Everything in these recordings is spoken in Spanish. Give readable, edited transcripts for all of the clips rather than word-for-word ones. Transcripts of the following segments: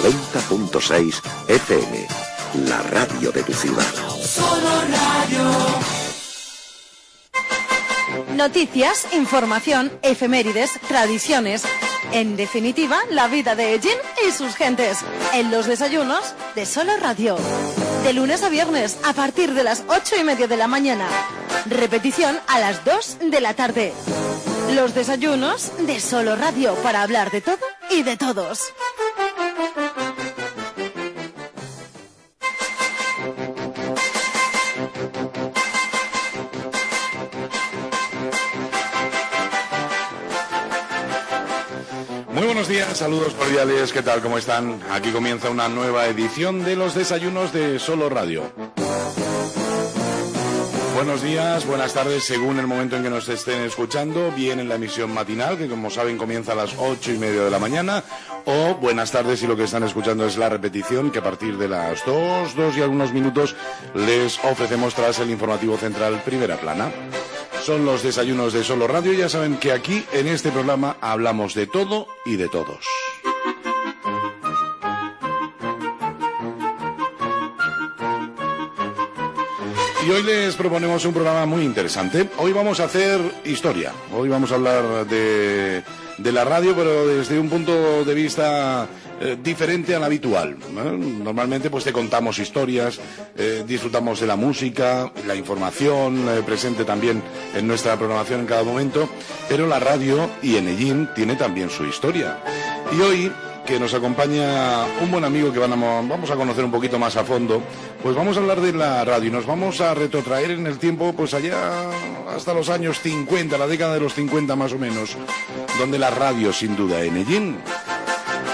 90.6 FM, la radio de tu ciudad. Solo Radio. Noticias, información, efemérides, tradiciones. En definitiva, la vida de Ellín y sus gentes. En los desayunos de Solo Radio. De lunes a viernes, a partir de las 8:30 de la mañana. Repetición a las 2 de la tarde. Los desayunos de Solo Radio, para hablar de todo y de todos. Muy buenos días, saludos cordiales, ¿qué tal? ¿Cómo están? Aquí comienza una nueva edición de los desayunos de Solo Radio. Buenos días, buenas tardes, según el momento en que nos estén escuchando, bien en la emisión matinal, que como saben comienza a las 8:30 de la mañana, o buenas tardes si lo que están escuchando es la repetición, que a partir de las 2 y algunos minutos les ofrecemos tras el informativo central Primera Plana. Son los desayunos de Solo Radio, ya saben que aquí en este programa hablamos de todo y de todos. Y hoy les proponemos un programa muy interesante. Hoy vamos a hacer historia. Hoy vamos a hablar de la radio, pero desde un punto de vista diferente al habitual. Normalmente pues te contamos historias, disfrutamos de la música, la información presente también en nuestra programación en cada momento, pero la radio y en Ellín tiene también su historia. Y hoy, que nos acompaña un buen amigo que vamos a conocer un poquito más a fondo, pues vamos a hablar de la radio y nos vamos a retrotraer en el tiempo, pues allá hasta los años 50, la década de los 50 más o menos, donde la radio, sin duda, en Ellín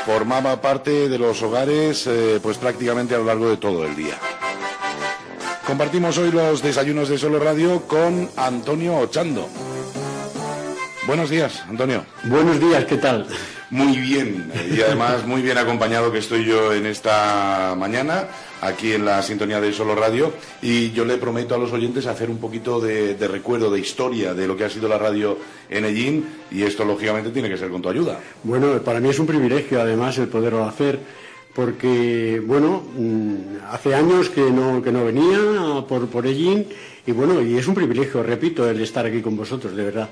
formaba parte de los hogares pues prácticamente a lo largo de todo el día. Compartimos hoy los desayunos de Solo Radio con Antonio Ochando. Buenos días, Antonio. Buenos días, ¿qué tal? Muy bien, y además muy bien acompañado que estoy yo en esta mañana, aquí en la sintonía de Solo Radio, y yo le prometo a los oyentes hacer un poquito de recuerdo, de historia de lo que ha sido la radio en Ellín, y esto lógicamente tiene que ser con tu ayuda. Bueno, para mí es un privilegio además el poderlo hacer, porque, bueno, hace años que no venía por Ellín, y bueno, y es un privilegio, repito, el estar aquí con vosotros, de verdad.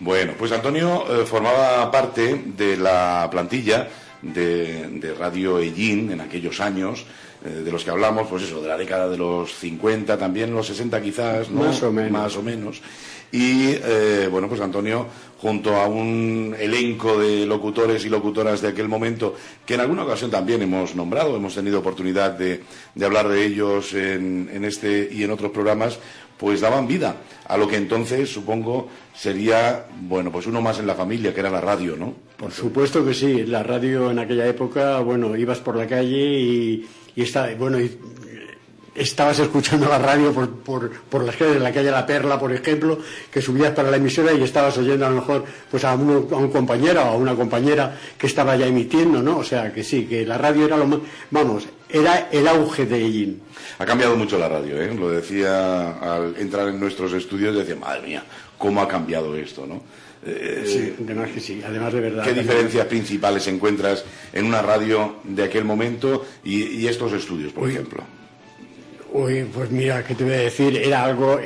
Bueno, pues Antonio formaba parte de la plantilla de Radio Ellín en aquellos años, de los que hablamos, pues eso, de la década de los 50, también los 60 quizás, ¿no? Más o menos. Y, bueno, pues Antonio, junto a un elenco de locutores y locutoras de aquel momento, que en alguna ocasión también hemos nombrado, hemos tenido oportunidad de hablar de ellos en este y en otros programas, pues daban vida a lo que entonces, supongo, sería, bueno, pues uno más en la familia, que era la radio, ¿no? Por supuesto que sí, la radio en aquella época, bueno, ibas por la calle y estabas escuchando la radio por las calles de la calle La Perla, por ejemplo, que subías para la emisora y estabas oyendo a lo mejor pues a un compañero o a una compañera que estaba ya emitiendo, ¿no? O sea, que sí, que la radio era era el auge de Ellín. Ha cambiado mucho la radio, ¿eh? Lo decía al entrar en nuestros estudios, decía, madre mía, cómo ha cambiado esto, ¿no? Sí, además que sí, además de verdad. ¿Qué diferencias principales encuentras en una radio de aquel momento y estos estudios, por ejemplo? Uy, pues mira, ¿qué te voy a decir? Es algo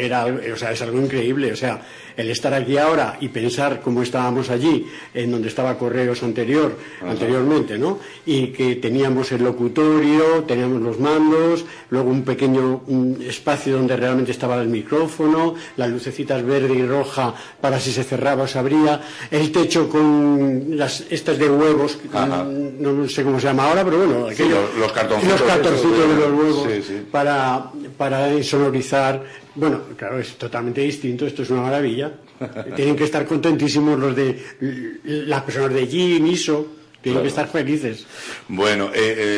increíble, o sea, el estar aquí ahora y pensar cómo estábamos allí, en donde estaba Correos anteriormente, ¿no? Y que teníamos el locutorio, teníamos los mandos, luego un pequeño espacio donde realmente estaba el micrófono, las lucecitas verde y roja para si se cerraba o se abría, el techo con estas de huevos, no sé cómo se llama ahora, pero bueno, sí, los cartoncitos de los huevos, sí. para insonorizar. Bueno, claro, es totalmente distinto, esto es una maravilla. Tienen que estar contentísimos los de las personas de Ellín, ISO, tienen que estar felices. Bueno,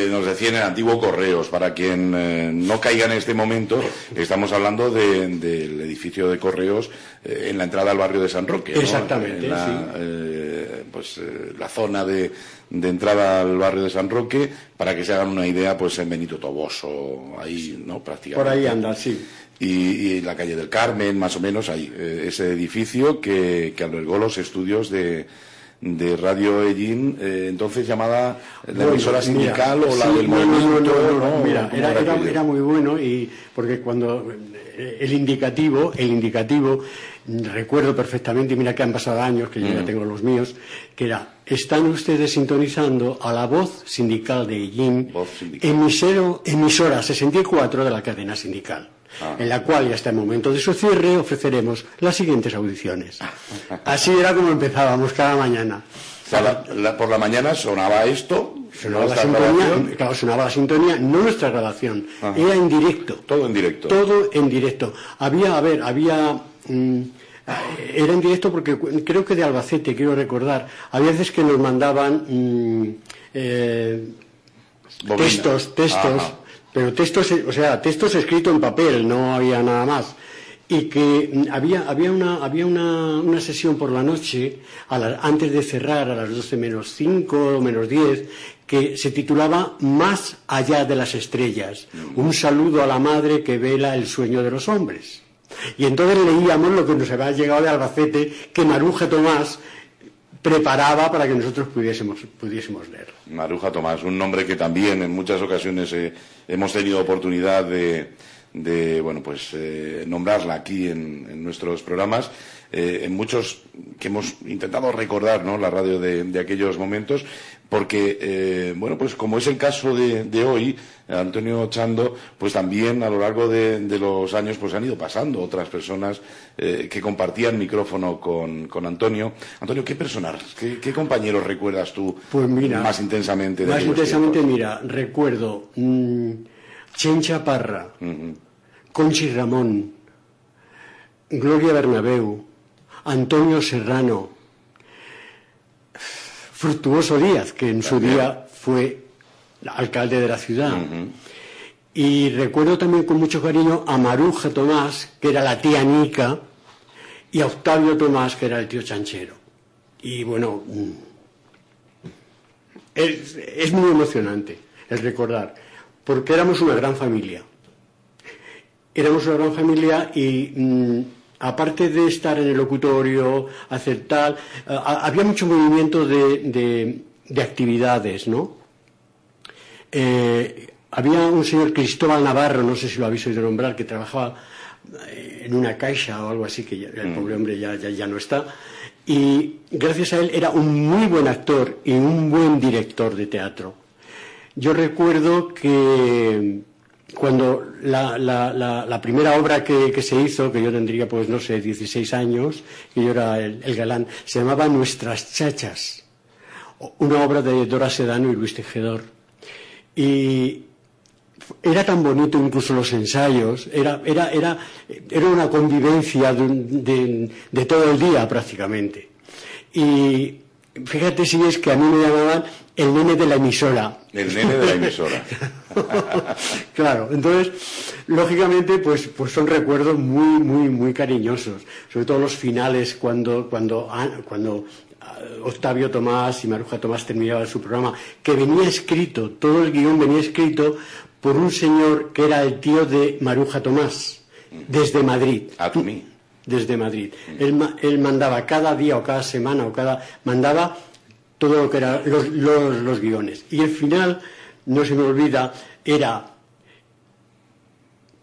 nos decían el antiguo Correos, para quien no caiga en este momento, estamos hablando del edificio de Correos en la entrada al barrio de San Roque, ¿no? Exactamente, sí. La zona de entrada al barrio de San Roque, para que se hagan una idea, pues en Benito Toboso, ahí, ¿no? Prácticamente. Por ahí anda, sí. Y la calle del Carmen, más o menos ahí, ese edificio que albergó los estudios de de Radio Ellín, entonces llamada la emisora sindical o la sí, del movimiento. No, mira, era muy bueno, y porque cuando el indicativo, recuerdo perfectamente, mira que han pasado años, que yo ya tengo los míos, que era: están ustedes sintonizando a la voz sindical de Ellín, emisora 64 de la cadena sindical. En la cual, y hasta el momento de su cierre, ofreceremos las siguientes audiciones. Así era como empezábamos cada mañana. O sea, por la mañana sonaba esto, sonaba la sintonía, claro, sonaba la sintonía, no nuestra grabación, era en directo. Todo en directo. Todo en directo. Era en directo porque creo que de Albacete, quiero recordar, había veces que nos mandaban textos. Pero textos escritos en papel, no había nada más. Y que había una sesión por la noche, antes de cerrar, a las 12 menos 5 o menos 10, que se titulaba Más allá de las estrellas. Un saludo a la madre que vela el sueño de los hombres. Y entonces leíamos lo que nos había llegado de Albacete, que Maruja Tomás preparaba para que nosotros pudiésemos leerlo. Maruja Tomás, un nombre que también en muchas ocasiones hemos tenido oportunidad de nombrarla aquí en nuestros programas, en muchos que hemos intentado recordar, ¿no?, la radio de aquellos momentos, porque pues como es el caso de hoy, Antonio Ochando, pues también a lo largo de los años pues han ido pasando otras personas que compartían micrófono con Antonio. Antonio, ¿qué personas, qué compañeros recuerdas tú más intensamente? Más intensamente, mira, recuerdo Chencha Parra, Conchi Ramón, Gloria Bernabeu, Antonio Serrano, Fructuoso Díaz, que en su día fue alcalde de la ciudad. Y recuerdo también con mucho cariño a Maruja Tomás, que era la tía Nica, y a Octavio Tomás, que era el tío Chanchero. Y bueno, es muy emocionante el recordar, porque éramos una gran familia. Y aparte de estar en el locutorio, hacer tal, había mucho movimiento de actividades, ¿no? Había un señor Cristóbal Navarro, no sé si lo habéis oído nombrar, que trabajaba en una caixa o algo así, que el pobre hombre ya no está, y gracias a él era un muy buen actor y un buen director de teatro. Yo recuerdo que cuando la primera obra que se hizo, que yo tendría 16 años, que yo era el galán, se llamaba Nuestras Chachas, una obra de Dora Sedano y Luis Tejedor. Y era tan bonito, incluso los ensayos, era una convivencia de todo el día prácticamente. Y fíjate si es que a mí me llamaban el nene de la emisora. El nene de la emisora. Claro, entonces, lógicamente, pues son recuerdos muy, muy, muy cariñosos. Sobre todo los finales, cuando Octavio Tomás y Maruja Tomás terminaban su programa, que venía escrito, todo el guión venía escrito por un señor que era el tío de Maruja Tomás, desde Madrid. Desde Madrid. Él mandaba cada día o cada semana mandaba todo lo que eran los guiones. Y el final, no se me olvida, era: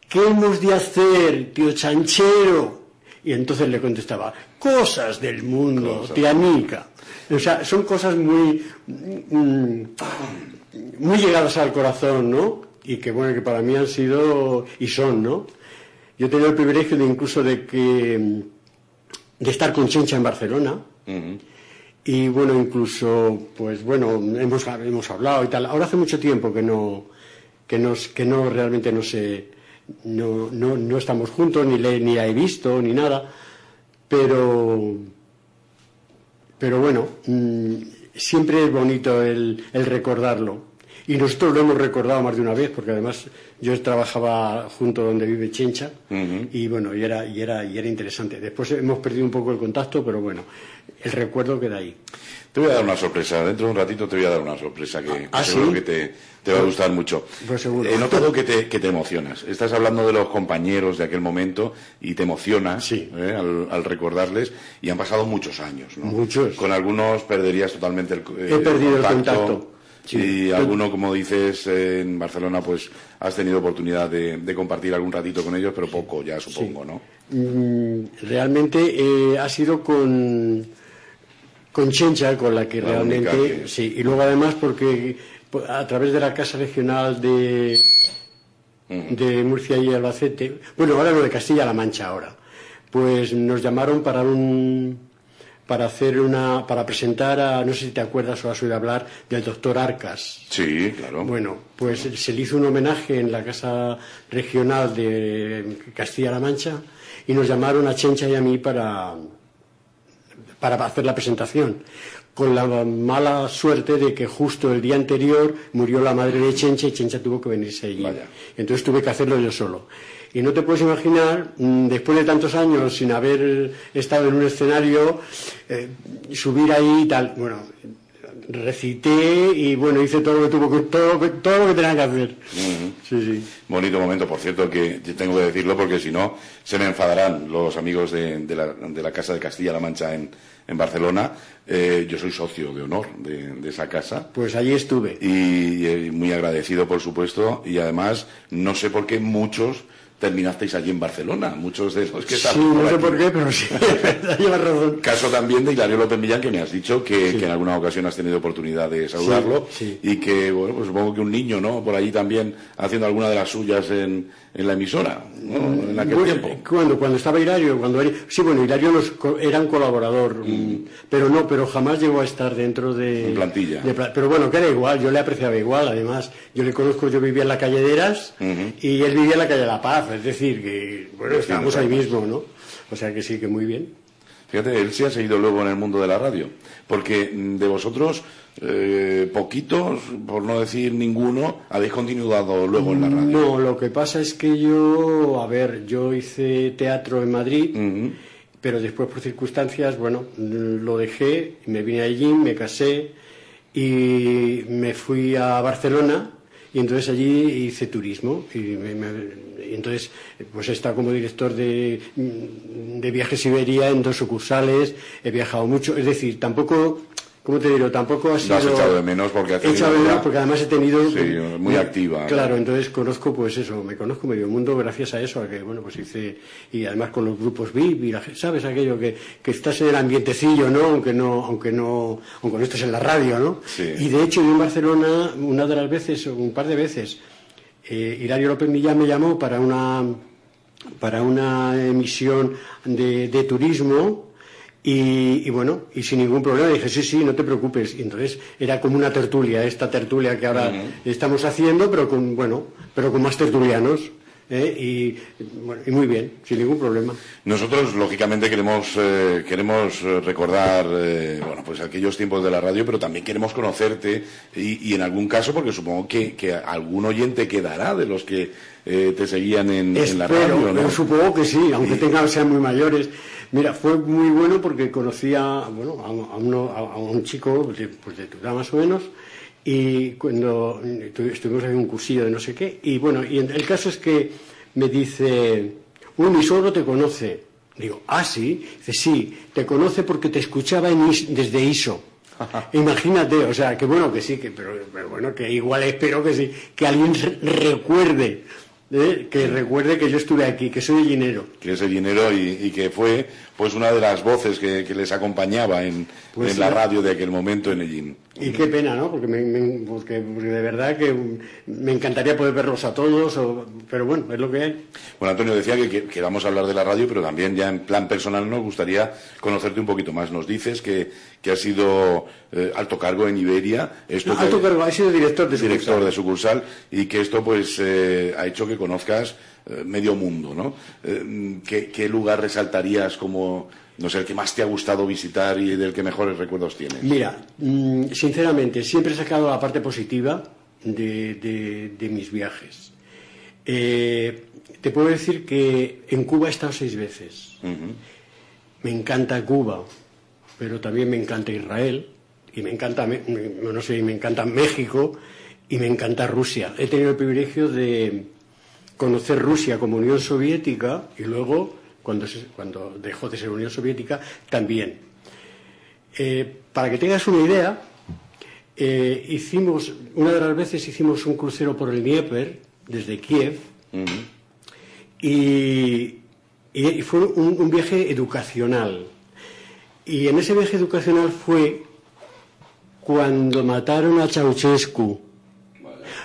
¿qué hemos de hacer, tío Chanchero? Y entonces le contestaba: cosas del mundo, tía Nica. O sea, son cosas muy llegadas al corazón, ¿no? Y que bueno, que para mí han sido y son, ¿no? Yo he tenido el privilegio de estar con Chencha en Barcelona. Y bueno, incluso, pues bueno, hemos hablado y tal. Ahora hace mucho tiempo que no realmente no estamos juntos, ni la he visto, ni nada. Pero bueno, siempre es bonito el recordarlo. Y nosotros lo hemos recordado más de una vez, porque además yo trabajaba junto donde vive Chencha, y bueno, y era interesante. Después hemos perdido un poco el contacto, pero bueno, el recuerdo queda ahí. Te voy a dar una sorpresa, dentro de un ratito te voy a dar una sorpresa que seguro ¿sí? que te va a gustar mucho. Pues seguro. He notado que te emocionas. Estás hablando de los compañeros de aquel momento y te emocionas sí. Al recordarles, y han pasado muchos años, ¿no? Muchos. Con algunos perderías totalmente el He perdido el contacto. Sí. Y alguno, como dices, en Barcelona, pues has tenido oportunidad de compartir algún ratito con ellos, pero poco ya, supongo, sí. ¿no? Realmente ha sido con Chencha, con la que La realmente... única que... Sí, y luego además porque a través de la Casa Regional de Murcia y Albacete, bueno, ahora lo de Castilla-La Mancha ahora, pues nos llamaron para presentar a, no sé si te acuerdas o has oído hablar del doctor Arcas. Sí, claro. Bueno, pues se le hizo un homenaje en la Casa Regional de Castilla-La Mancha y nos llamaron a Chencha y a mí para hacer la presentación, con la mala suerte de que justo el día anterior murió la madre de Chencha y Chencha tuvo que venirse allí. Vaya. Entonces tuve que hacerlo yo solo. Y no te puedes imaginar, después de tantos años sin haber estado en un escenario, subir ahí y tal. Bueno, recité y bueno, hice todo lo que tenía que hacer. Sí. Bonito momento, por cierto, que tengo que decirlo porque si no se me enfadarán los amigos de la Casa de Castilla-La Mancha en Barcelona. Yo soy socio de honor de esa casa. Pues allí estuve. Y muy agradecido, por supuesto, y además no sé por qué muchos terminasteis allí en Barcelona, muchos de los que sí, no sé por qué, pero sí, llevas razón. Caso también de Hilario López Millán, que me has dicho que en alguna ocasión has tenido oportunidad de saludarlo, y que, bueno, pues supongo que un niño, ¿no?, por allí también haciendo alguna de las suyas en la emisora, ¿no?, en aquel tiempo. Cuando estaba Hilario, sí, bueno, Hilario era un colaborador, pero jamás llegó a estar dentro de... En plantilla. Pero bueno, que era igual, yo le apreciaba igual, además, yo le conozco, yo vivía en la calle de Eras, y él vivía en la calle de La Paz, es decir, que, bueno, estábamos ahí mismo, ¿no? O sea que sí, que muy bien. Fíjate, él sí ha seguido luego en el mundo de la radio, porque de vosotros, poquitos, por no decir ninguno, habéis continuado luego en la radio. No, lo que pasa es que yo hice teatro en Madrid, pero después por circunstancias, bueno, lo dejé, me vine allí, me casé y me fui a Barcelona. Y entonces allí hice turismo y entonces pues he estado como director de Viajes Iberia en 2 sucursales, he viajado mucho, es decir, tampoco, ¿cómo te digo? Tampoco ha sido... Lo has echado de menos porque has tenido... He echado de menos porque además he tenido... Sí, muy activa. Claro, entonces me conozco medio mundo gracias a eso, a que, bueno, pues hice... Y además con los grupos VIP, y ¿sabes? Aquello que estás en el ambientecillo, ¿no? Aunque no estés en la radio, ¿no? Sí. Y de hecho yo en Barcelona, una de las veces, un par de veces, Hilario López Millán me llamó para una emisión de turismo. Y bueno, y sin ningún problema dije, sí, no te preocupes. Y entonces era como una tertulia, esta tertulia que ahora estamos haciendo, pero con más tertulianos. Y muy bien, sin ningún problema. Nosotros, lógicamente, queremos recordar bueno, pues aquellos tiempos de la radio, pero también queremos conocerte y en algún caso, porque supongo que algún oyente quedará de los que te seguían en la radio, ¿no? Supongo que sí, aunque sean muy mayores. Mira, fue muy bueno porque conocía a un chico pues de tu edad más o menos, y cuando estuvimos en un cursillo de no sé qué, y bueno, y el caso es que me dice, mi suegro te conoce. Digo, ¿sí? Dice, sí, te conoce porque te escuchaba desde ISO. Imagínate, o sea, que bueno que sí, pero bueno, que igual espero que sí, que alguien recuerde. Que recuerde que yo estuve aquí, que soy Ellinero. Que es Ellinero y que fue pues una de las voces que les acompañaba en la radio de aquel momento en Ellín. Y qué pena, ¿no? Porque de verdad que me encantaría poder verlos a todos, pero bueno, es lo que hay. Bueno, Antonio, decía que vamos a hablar de la radio, pero también ya en plan personal nos gustaría conocerte un poquito más. Nos dices que has sido alto cargo en Iberia. Alto cargo, has sido director de sucursal, y que esto pues ha hecho que conozcas medio mundo, ¿no? ¿Qué lugar resaltarías como, no sé, el que más te ha gustado visitar y del que mejores recuerdos tienes? Mira, sinceramente, siempre he sacado la parte positiva de mis viajes. Te puedo decir que en Cuba he estado 6 veces. Me encanta Cuba, pero también me encanta Israel, y me encanta México, y me encanta Rusia. He tenido el privilegio de conocer Rusia como Unión Soviética, y luego, cuando dejó de ser Unión Soviética, también. Para que tengas una idea, una de las veces hicimos un crucero por el Dnieper, desde Kiev, y fue un viaje educacional. Y en ese viaje educacional fue cuando mataron a Ceausescu.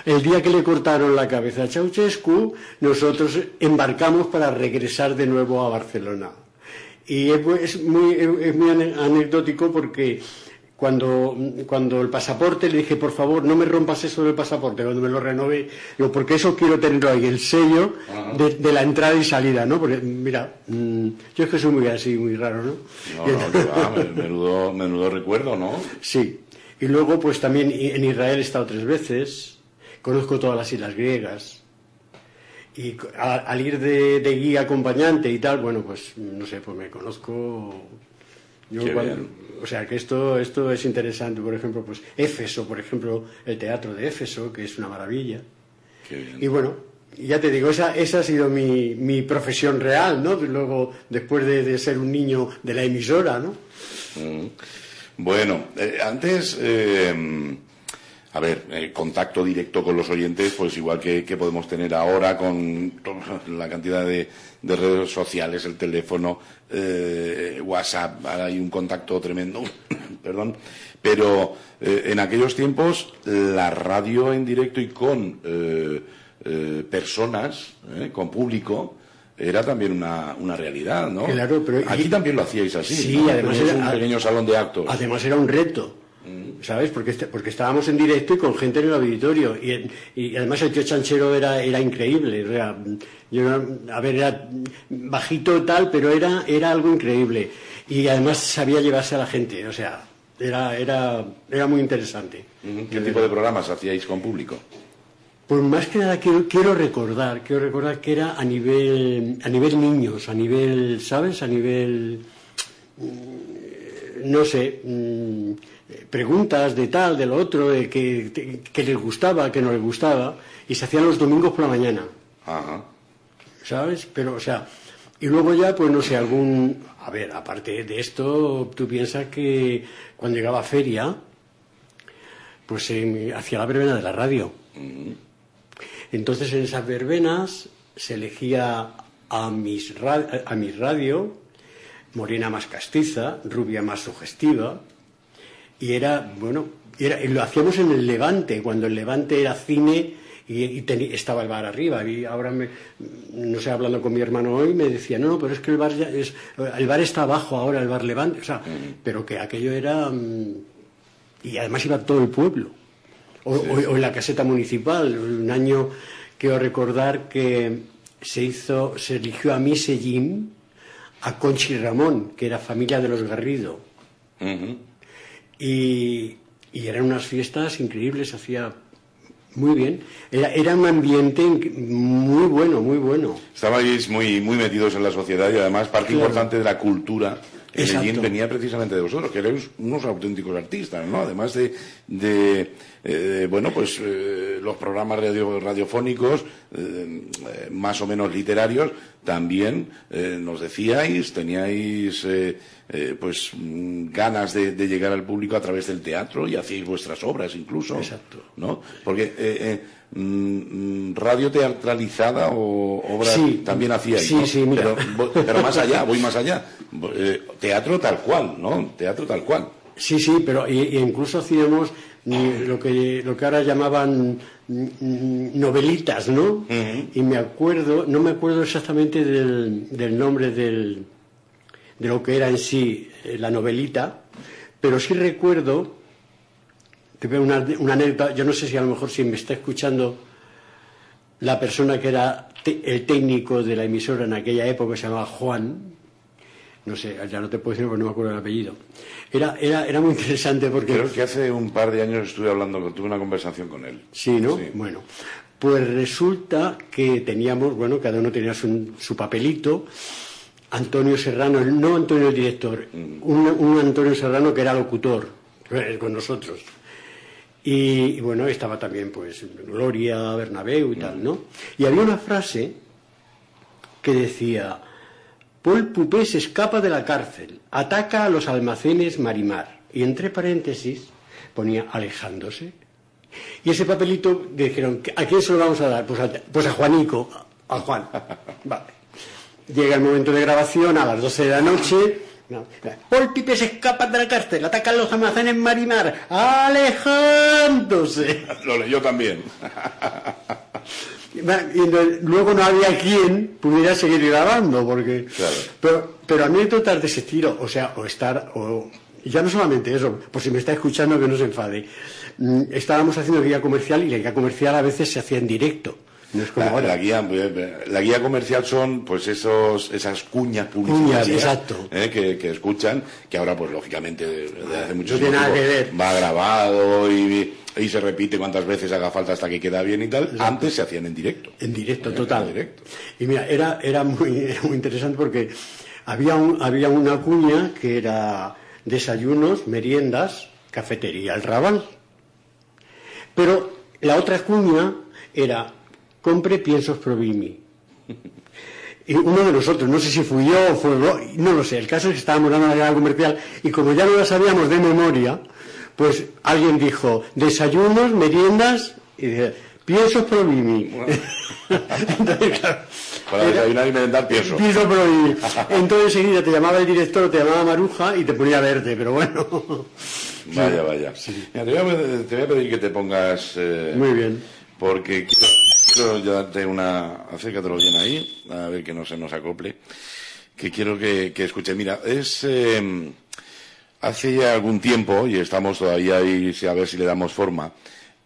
El día que le cortaron la cabeza a Ceausescu, nosotros embarcamos para regresar de nuevo a Barcelona. Y es muy anecdótico porque cuando el pasaporte le dije, por favor, no me rompas eso del pasaporte, cuando me lo renové, digo, porque eso quiero tenerlo ahí, el sello de la entrada y salida, ¿no? Porque, mira, yo es que soy muy así, muy raro, ¿no? Menudo recuerdo, ¿no? Sí. Y luego, pues también en Israel he estado 3 veces, conozco todas las islas griegas. Y al ir de guía acompañante y tal, bueno, pues, no sé, pues me conozco... o sea, que esto es interesante. Por ejemplo, pues Éfeso, por ejemplo, el teatro de Éfeso, que es una maravilla. Qué bien. Y bueno, ya te digo, esa ha sido mi profesión real, ¿no? Luego, después de ser un niño de la emisora, ¿no? Bueno, antes... A ver, contacto directo con los oyentes, pues igual que podemos tener ahora con la cantidad de redes sociales, el teléfono, WhatsApp, ahora hay un contacto tremendo, perdón, pero en aquellos tiempos la radio en directo y con personas, con público, era también una realidad, ¿no? Claro, pero aquí también lo hacíais así, sí, ¿no? además era un pequeño salón de actos. Además era un reto. ¿Sabes? Porque estábamos en directo y con gente en el auditorio y además el tío Chanchero era increíble, o sea, era bajito tal, pero era algo increíble y además sabía llevarse a la gente, o sea, era muy interesante. ¿Qué tipo de programas hacíais con público? Pues más que nada quiero recordar que era a nivel niños, a nivel, ¿sabes? A nivel, no sé, preguntas de tal, de lo otro, de que les gustaba, que no les gustaba, y se hacían los domingos por la mañana. Ajá. ¿Sabes? Pero, o sea, y luego ya, pues no sé, a ver, aparte de esto, tú piensas que cuando llegaba feria, pues hacía la verbena de la radio. Entonces en esas verbenas se elegía a mis radio, morena más castiza, rubia más sugestiva. Y lo hacíamos en el Levante, cuando el Levante era cine y estaba el bar arriba. Y ahora, no sé, hablando con mi hermano hoy, me decía, no, pero es que el bar está abajo ahora, el bar Levante. O sea, pero que aquello era... y además iba todo el pueblo. O en la caseta municipal, un año quiero recordar que se eligió a Miss Jim, a Conchi Ramón, que era familia de los Garrido. Y eran unas fiestas increíbles, hacía muy bien. Era un ambiente muy bueno, muy bueno. Estabais muy metidos en la sociedad y además parte importante de la cultura en Medellín venía precisamente de vosotros, que erais unos auténticos artistas, ¿no? Además los programas radiofónicos, más o menos literarios, también nos decíais, teníais ganas de llegar al público a través del teatro y hacíais vuestras obras incluso. Exacto. ¿No? Porque radio teatralizada o obras también hacíais, sí, ¿no? Sí, mira. Pero más allá, voy más allá. Teatro tal cual, ¿no? Teatro tal cual. Sí, pero incluso hacíamos lo que ahora llamaban novelitas, ¿no? Y no me acuerdo exactamente del nombre de lo que era en sí la novelita, pero sí recuerdo, te veo una anécdota, yo no sé si a lo mejor si me está escuchando la persona que era el técnico de la emisora en aquella época, se llamaba Juan. no sé, ya no te puedo decir porque no me acuerdo el apellido. Era muy interesante porque... Creo que hace un par de años tuve una conversación con él. Sí, ¿no? Sí. Bueno, pues resulta que teníamos, bueno, cada uno tenía su papelito. Antonio Serrano, no Antonio el director, un Antonio Serrano que era locutor con nosotros. Y bueno, estaba también pues Gloria, Bernabéu y tal, ¿no? Y había una frase que decía: Paul Poupé se escapa de la cárcel, ataca a los almacenes Marimar. Y entre paréntesis ponía alejándose. Y ese papelito dijeron, ¿a quién se lo vamos a dar? Pues a Juanico, a Juan. Vale. Llega el momento de grabación a las 12 de la noche. Paul Poupé se escapa de la cárcel, ataca a los almacenes Marimar, alejándose. Lo leyó también. Y luego no había quien pudiera seguir grabando, porque... Claro. Pero anécdotas de ese estilo, y ya no solamente eso, por si me está escuchando que no se enfade. Estábamos haciendo guía comercial y la guía comercial a veces se hacía en directo. No es como ahora. La guía comercial son pues esas cuñas publicitarias exacto. Que escuchan, que ahora pues lógicamente desde hace mucho tiempo tiempo que ver. Va grabado y se repite cuantas veces haga falta hasta que queda bien y tal. Exacto. Antes se hacían en directo. En directo, total. En directo. Y mira, era muy interesante porque había una cuña que era desayunos, meriendas, cafetería, el Raval. Pero la otra cuña era compre piensos Provimi. Y uno de nosotros, no sé si fui yo o fue no lo sé, el caso es que estábamos dando la guía comercial y como ya no la sabíamos de memoria, pues alguien dijo desayunos, meriendas y dije, piensos Provimi. Bueno. Entonces, claro, para desayunar y merendar pienso Provimi. Entonces enseguida te llamaba el director, te llamaba Maruja y te ponía verde, pero bueno. Vaya. Sí. Mira, te voy a pedir que te pongas... Muy bien. Porque quiero darte acércatelo bien ahí, a ver que no se nos acople, que quiero que escuche. Mira, hace ya algún tiempo, y estamos todavía ahí a ver si le damos forma,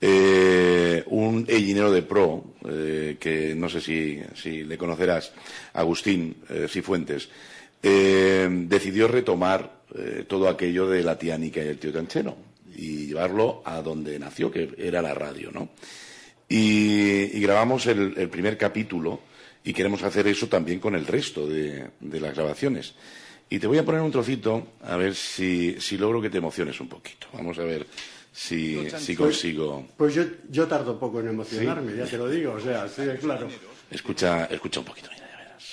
un ellinero de pro, que no sé si le conocerás, Agustín Cifuentes, decidió retomar todo aquello de la tía Anica y el tío Chanchero y llevarlo a donde nació, que era la radio, ¿no? Y grabamos el primer capítulo y queremos hacer eso también con el resto de las grabaciones. Y te voy a poner un trocito a ver si logro que te emociones un poquito. Vamos a ver si consigo... Pues yo tardo poco en emocionarme, ¿sí? Ya te lo digo, o sea, sí, claro. Escucha un poquito, mira, ya verás.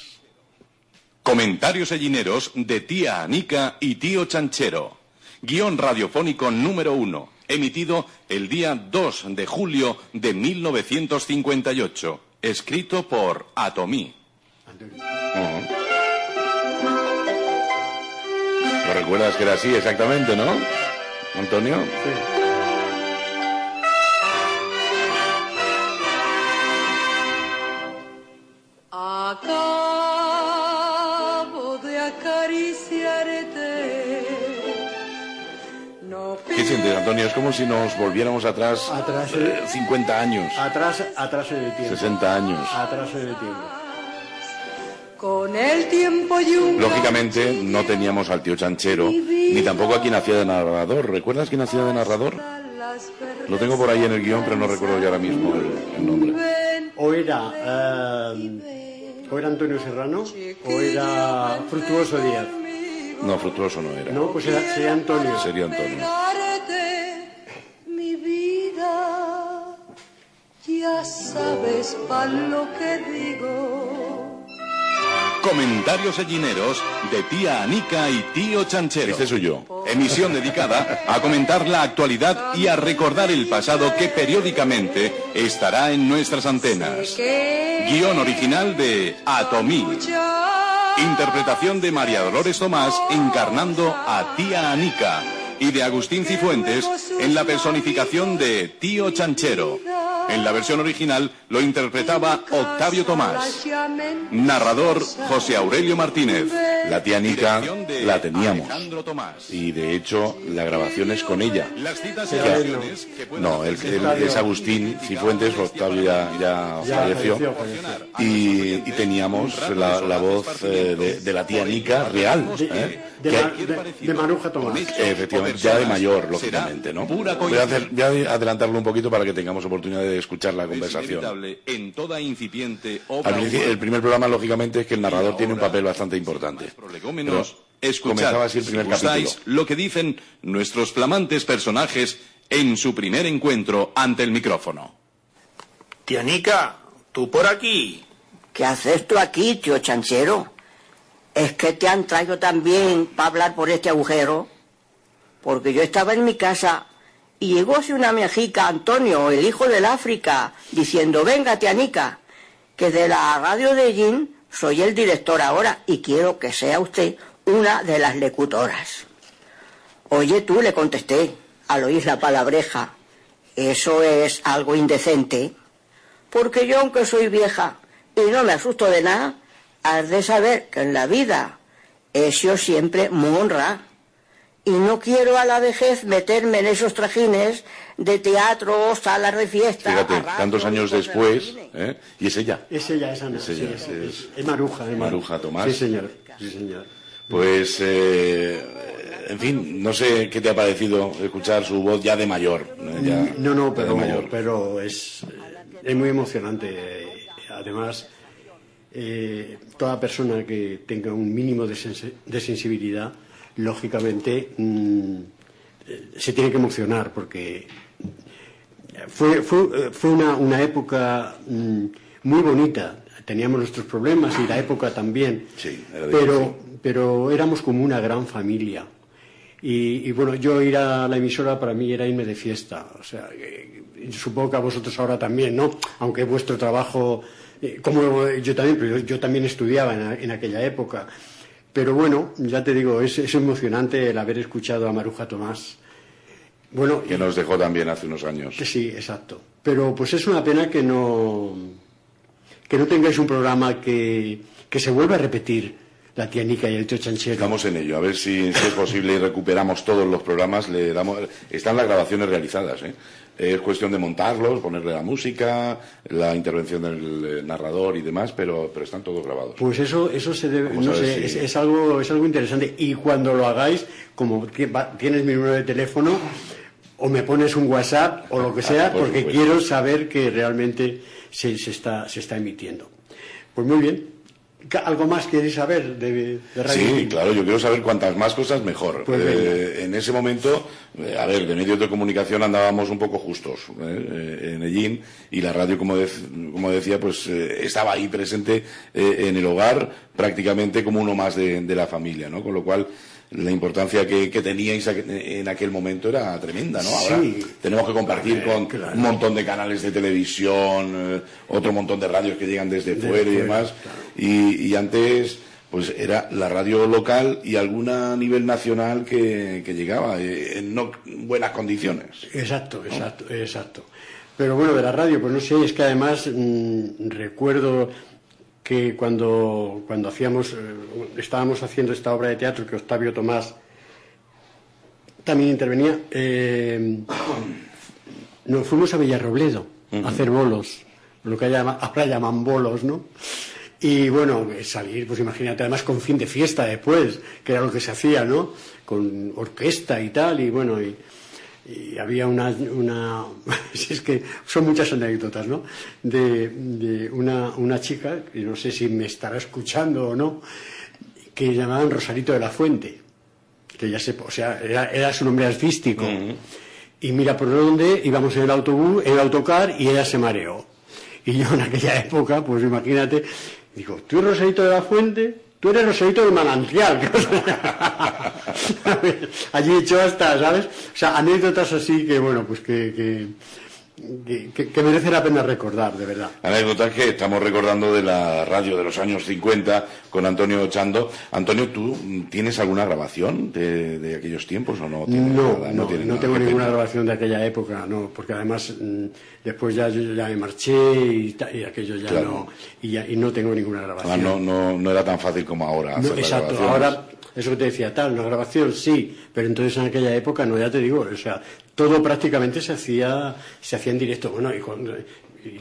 Comentarios ellineros de tía Anica y tío Chanchero. Guión radiofónico número 1. Emitido el día 2 de julio de 1958. Escrito por Atomí. ¿Lo recuerdas que era así exactamente, no, Antonio? Sí. Acabo de acariciarte. ¿Qué sientes, Antonio? Es como si nos volviéramos atrás 50 años. Atrás en el tiempo. 60 años. Atrás en el tiempo. Con el tiempo y un... Lógicamente no teníamos al tío Chanchero, ni tampoco a quien hacía de narrador. ¿Recuerdas quién hacía de narrador? Lo tengo por ahí en el guión, pero no recuerdo ya ahora mismo el nombre. O era Antonio Serrano o era Fructuoso Díaz. No, Fructuoso no era. No, pues sería Antonio. Sería Antonio. Mi vida, ya sabes para lo que digo. Comentarios ellineros de tía Anica y tío Chanchero. Este soy yo. Emisión dedicada a comentar la actualidad y a recordar el pasado que periódicamente estará en nuestras antenas. Guión original de Atomí. Interpretación de María Dolores Tomás encarnando a tía Anica y de Agustín Cifuentes en la personificación de tío Chanchero. En la versión original lo interpretaba Octavio Tomás. Narrador José Aurelio Martínez. La tía Nica la teníamos. Alejandro Tomás. Y de hecho, la grabación es con ella. Las citas y grabaciones que pueden No, él es Agustín Cifuentes, Octavio ya falleció. Y teníamos la voz de la tía Nica real. De Maruja Tomás. Efectivamente, ya de mayor, lógicamente, ¿no? Voy a adelantarlo un poquito para que tengamos oportunidad de escuchar la conversación. En toda incipiente obra El primer programa, lógicamente, es que el narrador tiene un papel bastante importante. Pero comenzaba así el primer capítulo. Lo que dicen nuestros flamantes personajes en su primer encuentro ante el micrófono. Tía Nica, ¿tú por aquí? ¿Qué haces tú aquí, tío chanchero? ¿Es que te han traído también para hablar por este agujero? Porque yo estaba en mi casa y llegó así una mexica, Antonio, el hijo del África, diciendo, venga, tía Nica, que de la radio de Jin soy el director ahora y quiero que sea usted una de las locutoras. Oye tú, le contesté, al oír la palabreja, eso es algo indecente, porque yo, aunque soy vieja y no me asusto de nada, has de saber que en la vida he sido siempre muy honrada. Y no quiero a la vejez meterme en esos trajines de teatro, salas de fiesta. Fíjate, radio, tantos años después, y es ella. Es ella, es Ana. Es Maruja. Maruja Tomás. Sí, señor. Sí, señor. Pues, en fin, no sé qué te ha parecido escuchar su voz ya de mayor. Pero es muy emocionante. Además, toda persona que tenga un mínimo de sensibilidad, lógicamente se tiene que emocionar, porque fue una época muy bonita. Teníamos nuestros problemas y la época también, sí, pero éramos como una gran familia. Y bueno, yo ir a la emisora para mí era irme de fiesta. O sea, supongo que a vosotros ahora también, ¿no? Aunque vuestro trabajo, como yo también, pero yo también estudiaba en aquella época. Pero bueno, ya te digo, es emocionante el haber escuchado a Maruja Tomás. Bueno, que nos dejó también hace unos años. Que sí, exacto. Pero pues es una pena que no tengáis un programa que se vuelva a repetir, la tía Nica y el tío Chanchero. Estamos en ello, a ver si es posible y recuperamos todos los programas. Están las grabaciones realizadas, Es cuestión de montarlos, ponerle la música, la intervención del narrador y demás, pero están todos grabados. Pues eso se debe, no sé, es algo interesante. Y cuando lo hagáis, como tienes mi número de teléfono, o me pones un WhatsApp o lo que sea, porque quiero saber que realmente se está emitiendo. Pues muy bien. ¿Algo más queréis saber de Radio? Sí, claro, yo quiero saber cuantas más cosas mejor. Pues en ese momento, de medios de comunicación andábamos un poco justos en Ellín, y la radio, como decía, pues estaba ahí presente en el hogar, prácticamente como uno más de la familia, ¿no? Con lo cual, la importancia que teníais en aquel momento era tremenda, ¿no? Ahora tenemos que compartir con un montón de canales de televisión, otro montón de radios que llegan desde fuera y demás. Claro. Y antes, pues era la radio local y alguna a nivel nacional que llegaba en no buenas condiciones. Exacto. Pero bueno, de la radio, pues no sé, es que además recuerdo que cuando estábamos haciendo esta obra de teatro, que Octavio Tomás también intervenía, nos fuimos a Villarrobledo a hacer bolos, lo que ahora llaman bolos, ¿no? Y bueno, salir, pues imagínate, además con fin de fiesta después, que era lo que se hacía, ¿no? Con orquesta y tal, y bueno, y había una es que son muchas anécdotas, ¿no? De una chica, que no sé si me estará escuchando o no, que llamaban Rosarito de la Fuente, que ya sé, o sea, era su nombre artístico. Y mira por dónde íbamos en el autocar, y ella se mareó. Y yo en aquella época, pues imagínate, digo, ¿tú eres Rosarito de la Fuente? Tú eres Rosarito del Manantial. Allí hecho hasta, ¿sabes? O sea, anécdotas así que, bueno, pues que que merece la pena recordar, de verdad. Anécdotas que estamos recordando de la radio de los años 50 con Antonio Ochando. Antonio, ¿tú tienes alguna grabación de aquellos tiempos o no? No tengo ninguna grabación de aquella época, no, porque además después ya me marché y aquello ya claro. y no tengo ninguna grabación. No era tan fácil como ahora. No, exacto, ahora eso que te decía, una grabación sí, pero entonces en aquella época no, ya te digo, o sea, todo prácticamente se hacía en directo, bueno, y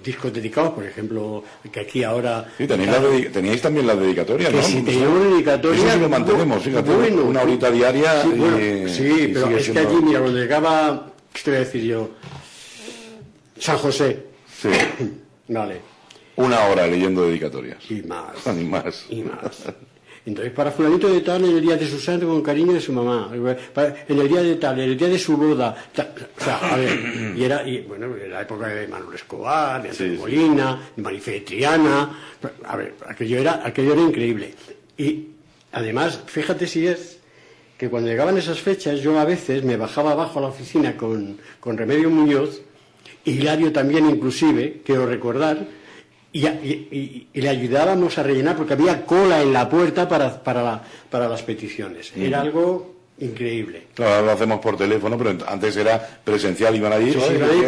discos dedicados, por ejemplo, que aquí ahora... Sí, teníais también las dedicatorias, ¿no? Sí, teníamos dedicatorias... Eso sí lo mantenemos, fíjate, bueno, una horita diaria... Sí, pero es que allí, mira, cuando llegaba, ¿qué te voy a decir yo? San José. Sí. Vale. Una hora leyendo dedicatorias. Y más. Ni más. Y más. Entonces, para fulanito de tal, en el día de su santo, con cariño de su mamá. En el día de tal, en el día de su boda. O sea, a ver, bueno, en la época de Manuel Escobar, de Antonio Molina, de Marifé de Triana. A ver, aquello era increíble. Y, además, fíjate si es que cuando llegaban esas fechas, yo a veces me bajaba abajo a la oficina con Remedio Muñoz, y Hilario también, inclusive, quiero recordar, y le ayudábamos a rellenar porque había cola en la puerta para las peticiones. Era algo increíble. Claro, ahora lo hacemos por teléfono, pero antes era presencial, iban allí. Sí,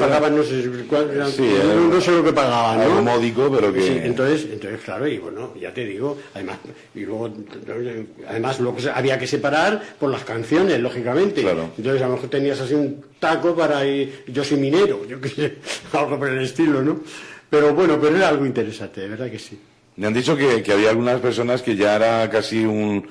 pagaban, no sé no sé lo que pagaban, ¿no? Algo módico, pero que... Sí, entonces, claro, y bueno, ya te digo, además luego había que separar por las canciones, lógicamente. Claro. Entonces a lo mejor tenías así un taco para ir, yo soy minero, yo qué sé, algo por el estilo, ¿no? Pero bueno, era algo interesante, de verdad que sí. Me han dicho que había algunas personas que ya era casi un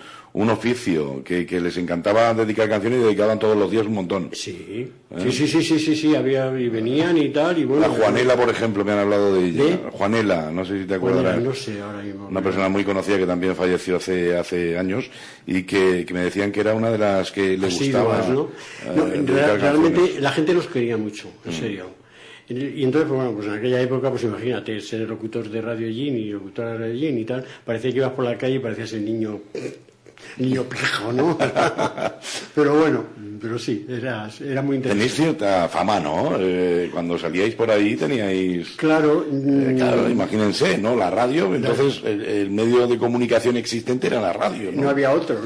oficio, que les encantaba dedicar canciones y dedicaban todos los días un montón. Sí, sí, había, y venían y tal, y bueno... La Juanela, por ejemplo, me han hablado de ella. Juanela, no sé si te acuerdas. No sé, ahora mismo. Una persona muy conocida que también falleció hace años y que me decían que era una de las que le gustaba... ¿no? Realmente la gente los quería mucho, en serio. Y entonces, pues en aquella época, pues imagínate, ser locutor de Radio Gin y locutora de Radio Gin y tal, parecía que ibas por la calle y parecías el niño pijo, ¿no? pero sí, era muy interesante. Tenéis cierta fama, ¿no? Cuando salíais por ahí teníais... Claro. Claro, imagínense, ¿no? La radio, entonces el medio de comunicación existente era la radio, ¿no? No había otro.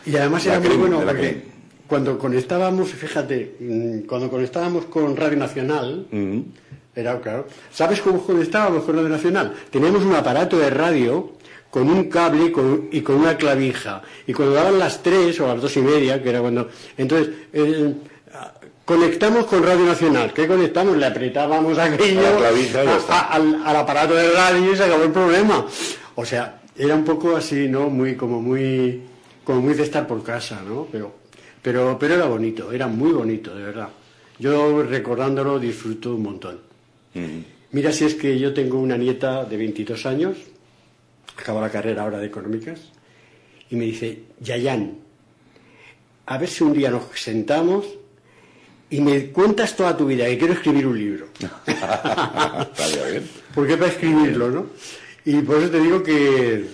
Y además era muy bueno porque... Cuando conectábamos, fíjate, con Radio Nacional, era claro. ¿Sabes cómo conectábamos con Radio Nacional? Teníamos un aparato de radio con un cable y con una clavija. Y cuando daban las 3 o las 2:30, que era cuando... Entonces, conectamos con Radio Nacional. ¿Qué conectamos? Le apretábamos aquello al aparato de radio y se acabó el problema. O sea, era un poco así, ¿no? Muy de estar por casa, ¿no? Pero era bonito, era muy bonito, de verdad. Yo recordándolo disfruto un montón. Mira si es que yo tengo una nieta de 22 años, acaba la carrera ahora de Económicas, y me dice, Yayán, a ver si un día nos sentamos y me cuentas toda tu vida, que quiero escribir un libro. Porque para escribirlo, ¿no? Y por eso te digo que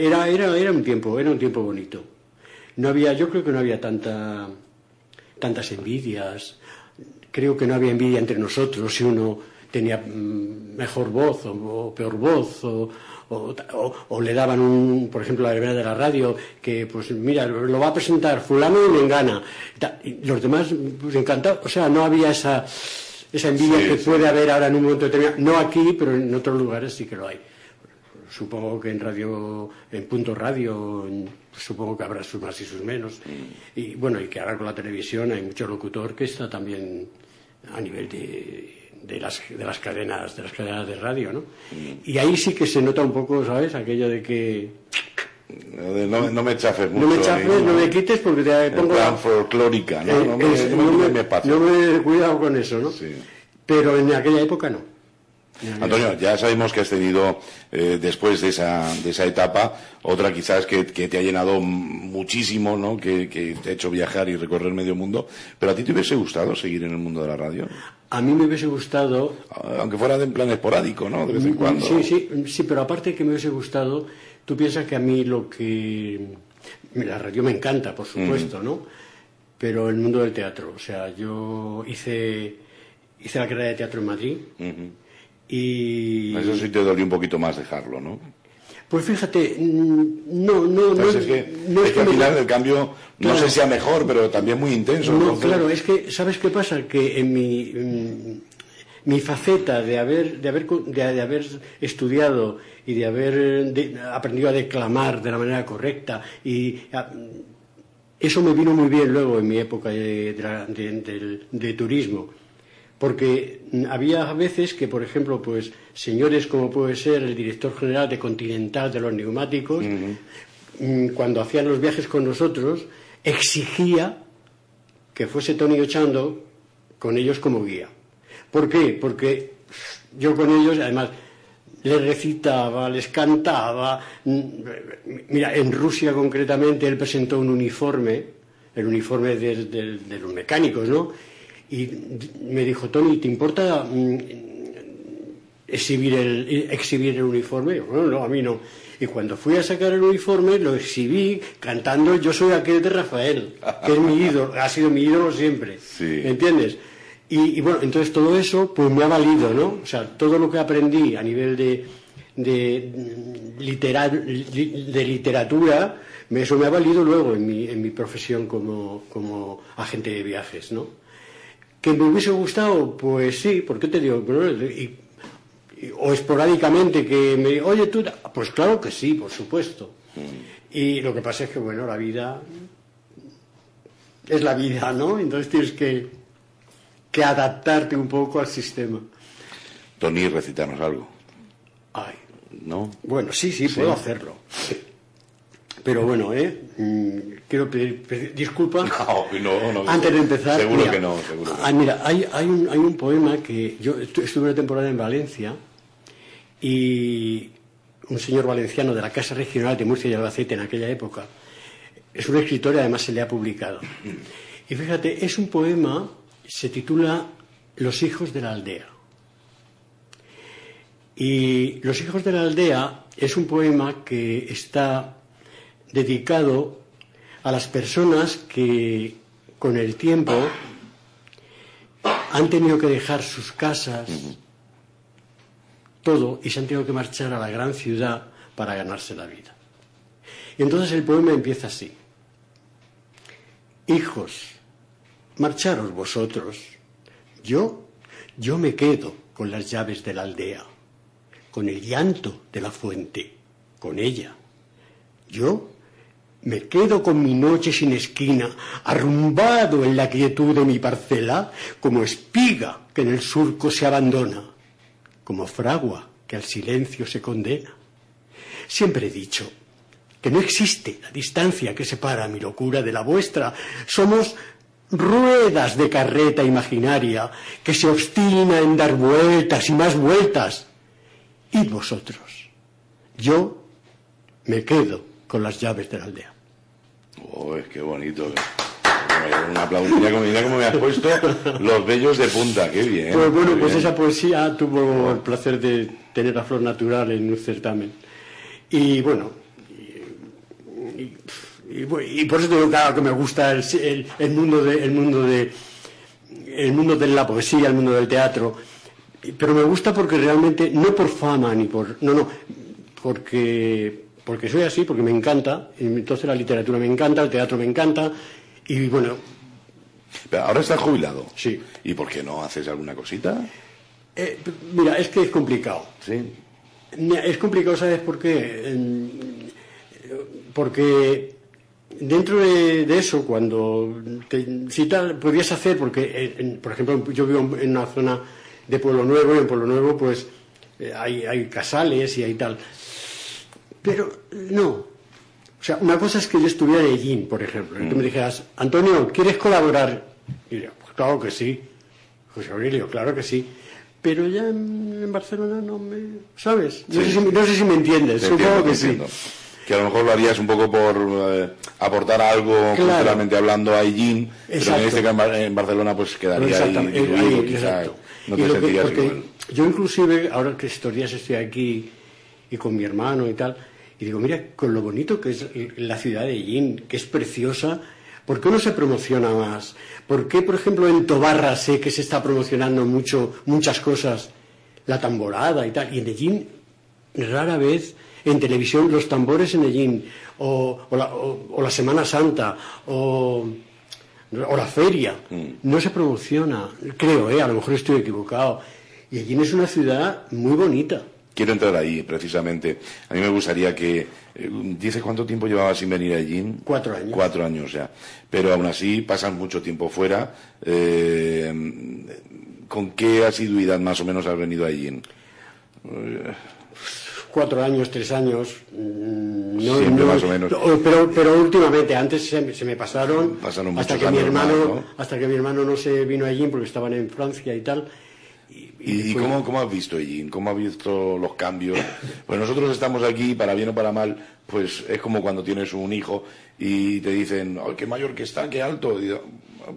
era un tiempo bonito. Yo creo que no había tantas envidias. Creo que no había envidia entre nosotros si uno tenía mejor voz o peor voz o le daban por ejemplo, la verdad de la radio que pues mira, lo va a presentar fulano y mengana. Y los demás pues encantados. O sea, no había esa envidia que puede haber ahora en un momento determinado. No aquí, pero en otros lugares sí que lo hay. Supongo que en Punto Radio, supongo que habrá sus más y sus menos. Y bueno, y que ahora con la televisión hay mucho locutor que está también a nivel de las cadenas de radio, ¿no? Y ahí sí que se nota un poco, ¿sabes? Aquello de que... No me chafes mucho. No me chafes, no me quites porque te pongo... En plan folclórica, ¿no? No me cuidado con eso, ¿no? Sí. Pero en aquella época no. Antonio, ya sabemos que has tenido, después de esa etapa, otra quizás que te ha llenado muchísimo, ¿no? Que te ha hecho viajar y recorrer medio mundo. ¿Pero a ti te hubiese gustado seguir en el mundo de la radio? A mí me hubiese gustado... Aunque fuera en plan esporádico, ¿no? De vez en cuando. Sí, pero aparte que me hubiese gustado, tú piensas que a mí la radio me encanta, por supuesto, ¿no? pero el mundo del teatro. O sea, yo hice la carrera de teatro en Madrid. Y eso sí te dolió un poquito más dejarlo, ¿no? Pues fíjate, no es que al final el cambio, no sé si a mejor, pero también muy intenso. No, claro, es que, ¿sabes qué pasa? Que en mi faceta de haber estudiado y de haber aprendido a declamar de la manera correcta, y eso me vino muy bien luego en mi época de turismo. Porque había veces que, por ejemplo, pues señores como puede ser el director general de Continental de los neumáticos, cuando hacían los viajes con nosotros, exigía que fuese Tony Ochando con ellos como guía. ¿Por qué? Porque yo con ellos, además, les recitaba, les cantaba. Mira, en Rusia concretamente él presentó un uniforme, el uniforme de los mecánicos, ¿no? Y me dijo, Tony, ¿te importa exhibir el uniforme? Yo, no, a mí no. Y cuando fui a sacar el uniforme, lo exhibí cantando Yo soy aquel de Rafael, que es mi ídolo, ha sido mi ídolo siempre. Sí. ¿Entiendes? Y bueno, entonces todo eso pues me ha valido, ¿no? O sea, todo lo que aprendí a nivel de literatura, eso me ha valido luego en mi profesión como agente de viajes, ¿no? ¿Que me hubiese gustado? Pues sí, ¿por qué te digo? O esporádicamente que me diga, oye, tú... Pues claro que sí, por supuesto. Y lo que pasa es que, bueno, la vida es la vida, ¿no? Entonces tienes que adaptarte un poco al sistema. Tony, recitarnos algo. Ay. ¿No? Bueno, sí, puedo hacerlo. Pero bueno, quiero pedir disculpas. No, antes de empezar. Seguro mira, que no. Mira, hay un poema que yo estuve una temporada en Valencia y un señor valenciano de la Casa Regional de Murcia y Albacete en aquella época, es un escritor y además se le ha publicado. Y fíjate, es un poema, se titula Los hijos de la aldea. Y Los hijos de la aldea es un poema que está dedicado a las personas que con el tiempo han tenido que dejar sus casas, todo, y se han tenido que marchar a la gran ciudad para ganarse la vida. Y entonces el poema empieza así: hijos, marcharos vosotros, yo me quedo con las llaves de la aldea, con el llanto de la fuente, con ella. Yo me quedo con mi noche sin esquina, arrumbado en la quietud de mi parcela, como espiga que en el surco se abandona, como fragua que al silencio se condena. Siempre he dicho que no existe la distancia que separa mi locura de la vuestra. Somos ruedas de carreta imaginaria que se obstina en dar vueltas y más vueltas. Id vosotros. Yo me quedo con las llaves de la aldea. Qué bonito. Un aplauso. Mira cómo me has puesto los vellos de punta. Qué bien. Pues bueno, pues bien. Esa poesía tuvo el placer de tener a Flor Natural en un certamen. Y bueno, y por eso te digo, claro, que me gusta el mundo de la poesía, el mundo del teatro. Pero me gusta porque realmente, no por fama ni por... No, porque soy así, porque me encanta. Entonces la literatura me encanta, el teatro me encanta. Y bueno... Pero ahora estás jubilado. Sí. ¿Y por qué no haces alguna cosita? Mira, es que es complicado. Sí. Es complicado, ¿sabes por qué? Porque dentro de eso, cuando si tal podías hacer, porque por ejemplo yo vivo en una zona de Pueblo Nuevo, y en Pueblo Nuevo pues hay casales y hay tal, pero no. O sea, una cosa es que yo estuviera en Ellín, por ejemplo, y tú me dijeras, Antonio, ¿quieres colaborar? Y yo, pues claro que sí. José Aurelio, claro que sí. Pero ya en Barcelona no me... ¿Sabes? No, sí. No sé si me entiendes. Supongo que sí. Que a lo mejor lo harías un poco por aportar algo, claro, culturalmente hablando, a Ellín, pero en este caso en Barcelona pues quedaría ahí quizá no te sentirías igual. Yo inclusive, ahora que estos días estoy aquí y con mi hermano y tal, y digo, mira, con lo bonito que es la ciudad de Ellín, que es preciosa, ¿Por qué no se promociona más? ¿Por qué, por ejemplo, en Tobarra sé que se está promocionando muchas cosas? La tamborada y tal. Y en Ellín, rara vez, en televisión, los tambores en Ellín, o la Semana Santa, o la feria. No se promociona. Creo, a lo mejor estoy equivocado. Y Ellín es una ciudad muy bonita. Quiero entrar ahí, precisamente. A mí me gustaría que... ¿Dices cuánto tiempo llevabas sin venir a Ellín? 4 años. 4 años ya. Pero aún así pasas mucho tiempo fuera. ¿Con qué asiduidad más o menos has venido a Ellín? 4 años, 3 años. Siempre más o menos. Pero últimamente, antes se me pasaron hasta que mi hermano no se vino a Ellín porque estaban en Francia y tal. ¿Y cómo has visto Ellín? ¿Cómo has visto los cambios? Pues nosotros estamos aquí, para bien o para mal, pues es como cuando tienes un hijo y te dicen, oh, qué mayor que está, qué alto. Y digo,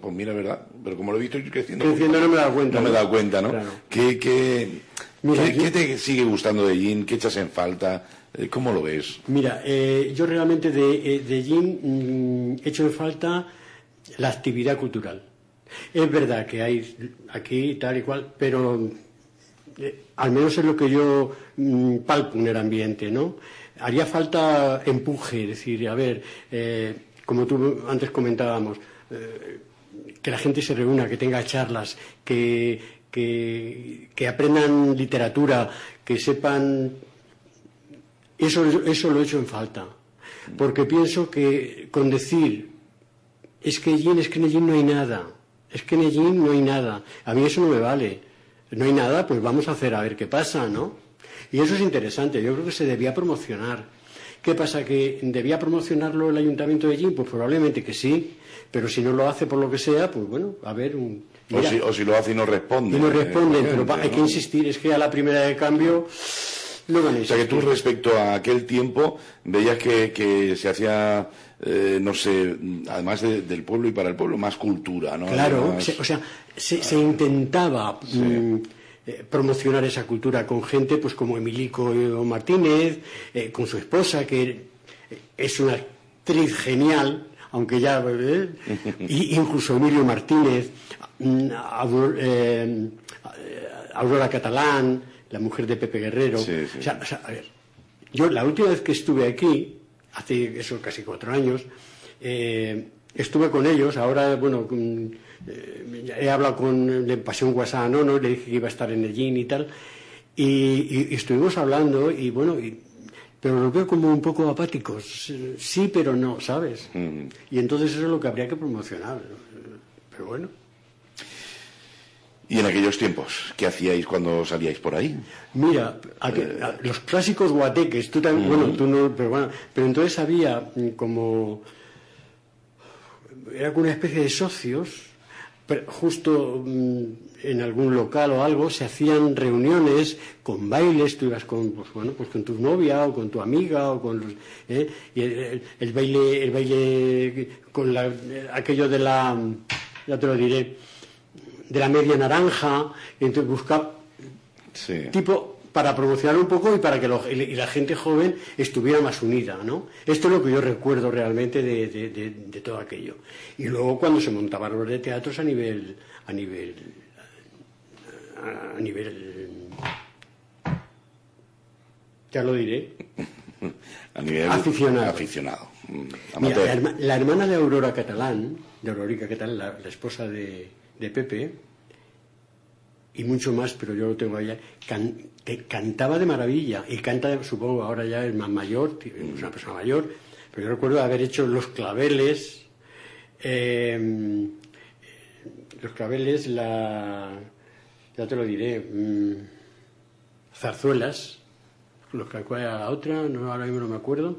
pues mira, ¿verdad? Pero como lo he visto creciendo no me he dado cuenta. No me he dado cuenta, ¿no? Claro. ¿Qué te sigue gustando de Ellín? ¿Qué echas en falta? ¿Cómo lo ves? Mira, yo realmente de Ellín echo en falta la actividad cultural. Es verdad que hay aquí tal y cual, pero al menos es lo que yo palpo en el ambiente, ¿no? Haría falta empuje, es decir, a ver, como tú antes comentábamos, que la gente se reúna, que tenga charlas, que aprendan literatura, que sepan... Eso lo echo en falta, porque pienso que con decir es que en Ellín no hay nada. Es que en Ellín no hay nada. A mí eso no me vale. No hay nada, pues vamos a hacer a ver qué pasa, ¿no? Y eso es interesante. Yo creo que se debía promocionar. ¿Qué pasa? ¿Que debía promocionarlo el Ayuntamiento de Ellín? Pues probablemente que sí. Pero si no lo hace por lo que sea, pues bueno, a ver... O si lo hace y no responde. Y no responden, pero hay que insistir. Es que a la primera de cambio... No van a insistir. O sea que tú respecto a aquel tiempo veías que se hacía... no sé, además del pueblo y para el pueblo, más cultura, ¿no? Claro, además... se intentaba promocionar esa cultura con gente pues como Emilico Martínez, con su esposa, que es una actriz genial, aunque ya... incluso Emilio Martínez, Aurora Catalán, la mujer de Pepe Guerrero. O sea, a ver, yo la última vez que estuve aquí, hace eso casi 4 años, estuve con ellos. Ahora, bueno, he hablado con de Pasión Guasano, ¿no? Le dije que iba a estar en Ellín y tal, y estuvimos hablando, y bueno, pero los veo como un poco apáticos. Sí, pero no, ¿sabes? Y entonces eso es lo que habría que promocionar. Pero bueno. ¿Y en aquellos tiempos qué hacíais cuando salíais por ahí? Mira, los clásicos guateques, tú también, bueno, tú no, pero entonces había como... Era como una especie de socios, pero justo en algún local o algo, se hacían reuniones con bailes, tú ibas con, pues con tu novia o con tu amiga o con los, y el baile con aquello de la, ya te lo diré, de la media naranja, y entonces buscar tipo para promocionar un poco y para que la gente joven estuviera más unida, ¿no? Esto es lo que yo recuerdo realmente de todo aquello. Y luego cuando se montaban obras de teatros a nivel ya lo diré, a nivel aficionado. Mira, la hermana de Aurora Catalán, de Aurorica Catalán, la esposa de Pepe, y mucho más, pero yo lo tengo allá, cantaba de maravilla, y canta, supongo, ahora ya es más mayor, es una persona mayor, pero yo recuerdo haber hecho los claveles, ya te lo diré, zarzuelas, ¿cuál era la otra? No, ahora mismo no me acuerdo,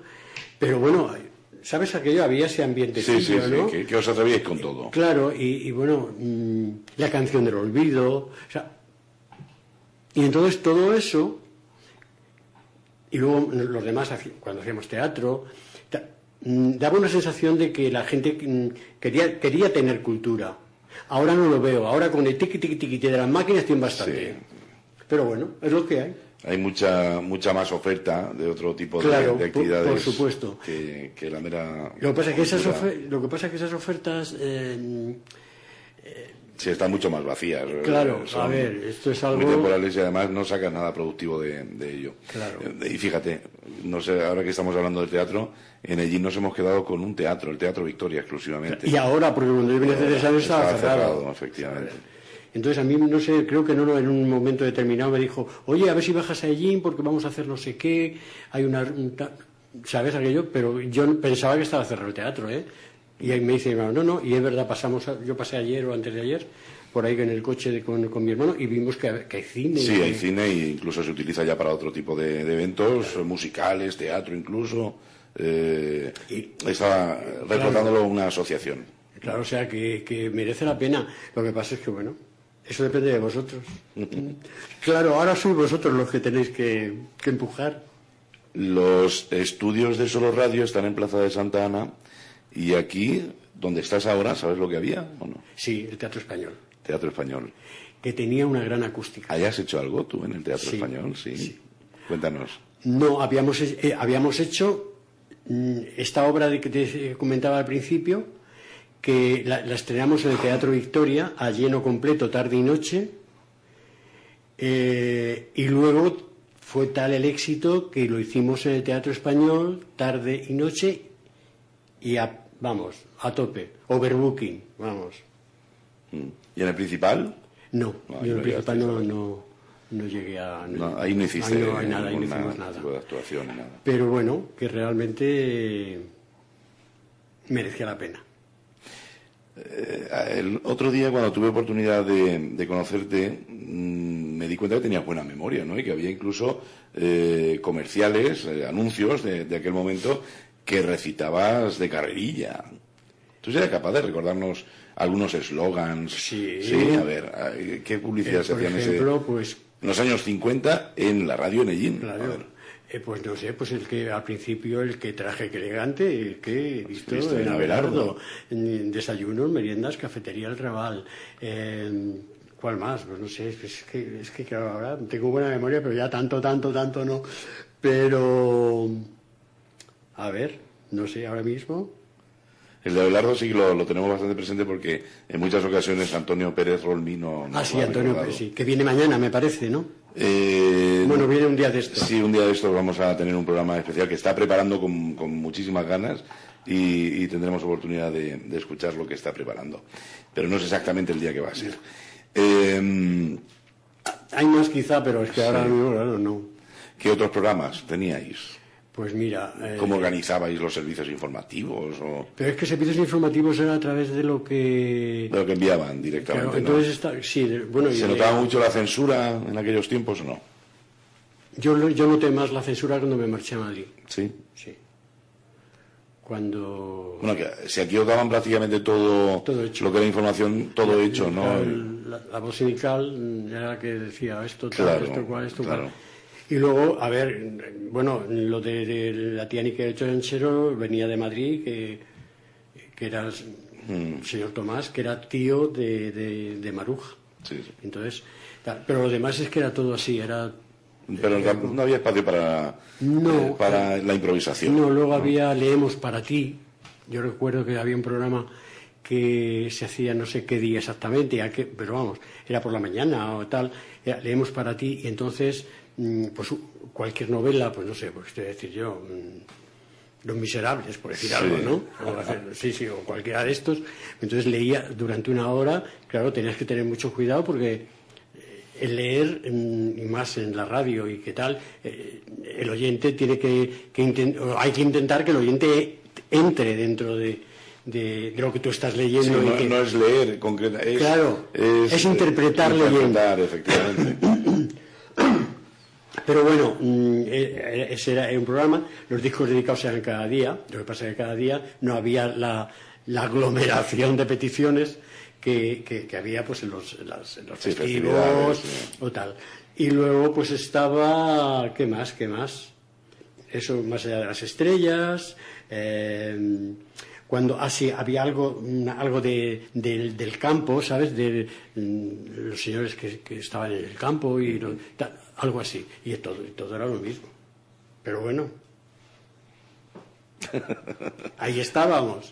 pero bueno, ¿sabes aquello? Había ese ambiente, ¿no? Que os atrevíais con todo. Claro, y bueno, la canción del olvido, o sea, y entonces todo eso, y luego los demás, cuando hacíamos teatro, daba una sensación de que la gente quería tener cultura. Ahora no lo veo, ahora con el tiqui de las máquinas tienen bastante. Sí. Pero bueno, es lo que hay. hay mucha más oferta de otro tipo de actividades, por supuesto, que la mera... Lo que pasa es que esas ofertas sí, están mucho más vacías. Claro, a ver, esto es algo... muy temporales y además no sacas nada productivo de ello. Claro. Y fíjate, no sé, ahora que estamos hablando del teatro, en Ellín nos hemos quedado con un teatro, el Teatro Victoria exclusivamente. Y ahora, porque cuando yo vine hace 3 años estaba cerrado. Efectivamente. Entonces a mí, no sé, creo que no, en un momento determinado me dijo, oye, a ver si bajas a Ellín porque vamos a hacer no sé qué, hay ¿sabes aquello? Pero yo pensaba que estaba cerrado el teatro, ¿eh? Y ahí me dice, no, y es verdad, yo pasé ayer o antes de ayer, por ahí en el coche con mi hermano, y vimos que hay cine. Sí, hay cine e incluso se utiliza ya para otro tipo de eventos, claro, musicales, teatro incluso. Estaba recordándolo una asociación. Claro, o sea, que merece la pena. Lo que pasa es que, bueno, eso depende de vosotros. Claro, ahora sois vosotros los que tenéis que empujar. Los estudios de Solo Radio están en Plaza de Santa Ana. Y aquí, donde estás ahora, ¿sabes lo que había o no? Sí, el Teatro Español. Teatro Español. Que tenía una gran acústica. ¿Hayas hecho algo tú en el Teatro Español? Sí. Cuéntanos. No, habíamos hecho esta obra que te comentaba al principio, que la estrenamos en el Teatro Victoria, a lleno completo, tarde y noche. Y luego fue tal el éxito que lo hicimos en el Teatro Español, tarde y noche, y vamos, a tope, overbooking, vamos. ¿Y en el Principal? No, en el Principal no llegué a... No, ahí no hiciste nada, ahí no hicimos nada. Tipo de actuación, nada. Pero bueno, que realmente merecía la pena. El otro día, cuando tuve oportunidad de conocerte, me di cuenta que tenías buena memoria, ¿no? Y que había incluso comerciales, anuncios de aquel momento que recitabas de carrerilla. ¿Tú serías capaz de recordarnos algunos eslogans? Sí. A ver, ¿qué publicidad se hacían por ejemplo, pues, en los años 50 en la radio en Ellín? Claro. Pues no sé, pues el que al principio, el que traje que elegante, el que he visto en Abelardo. Desayunos, meriendas, cafetería El Raval. ¿Cuál más? Pues no sé, es que claro, ahora tengo buena memoria, pero ya tanto no. Pero... A ver, no sé, ahora mismo... El de Abelardo sí que lo tenemos bastante presente porque en muchas ocasiones Antonio Pérez Rolmi no... sí, Antonio Pérez, sí, que viene mañana, me parece, ¿no? Bueno, viene un día de estos. Sí, un día de estos vamos a tener un programa especial que está preparando con muchísimas ganas y tendremos oportunidad de escuchar lo que está preparando. Pero no es exactamente el día que va a ser. Hay más quizá, pero es que ahora mismo, claro, no. ¿Qué otros programas teníais? Pues mira... ¿Cómo organizabais los servicios informativos? Pero es que servicios informativos era a través de lo que... De lo que enviaban directamente, claro, entonces ¿no? ¿Se notaba mucho la censura en aquellos tiempos o no? Yo noté más la censura cuando me marché a Madrid. ¿Sí? Sí. Cuando... Bueno, que si aquí os daban prácticamente todo hecho. Lo que era información, todo hecho, ¿no? La voz sindical era la que decía esto, tal, claro, esto, cual, esto, claro. cual. Y luego, a ver, bueno, lo de la Tianica de Chanchero venía de Madrid, que era el señor Tomás, que era tío de Maruja. Sí. Entonces, pero lo demás es que era todo así, era... Pero no había espacio para la improvisación. No, luego había Leemos para ti. Yo recuerdo que había un programa que se hacía no sé qué día exactamente, pero vamos, era por la mañana o tal, Leemos para ti, y entonces... pues cualquier novela, pues no sé, pues te voy a decir yo, Los Miserables, por decir algo, ¿no? O cualquiera de estos. Entonces leía durante una hora, claro, tenías que tener mucho cuidado porque el leer, y más en la radio y qué tal, el oyente tiene hay que intentar que el oyente entre dentro de lo que tú estás leyendo. Sí, no es leer concretamente, claro, es interpretar leyendo. Efectivamente. Pero bueno, ese era un programa, los discos dedicados eran cada día, lo que pasa es que cada día no había la aglomeración de peticiones que había pues en los festivos o tal. Y luego pues estaba, ¿qué más? Eso, Más allá de las estrellas, cuando había algo del campo, ¿sabes? De los señores que estaban en el campo y algo así. Y todo era lo mismo. Pero bueno, ahí estábamos.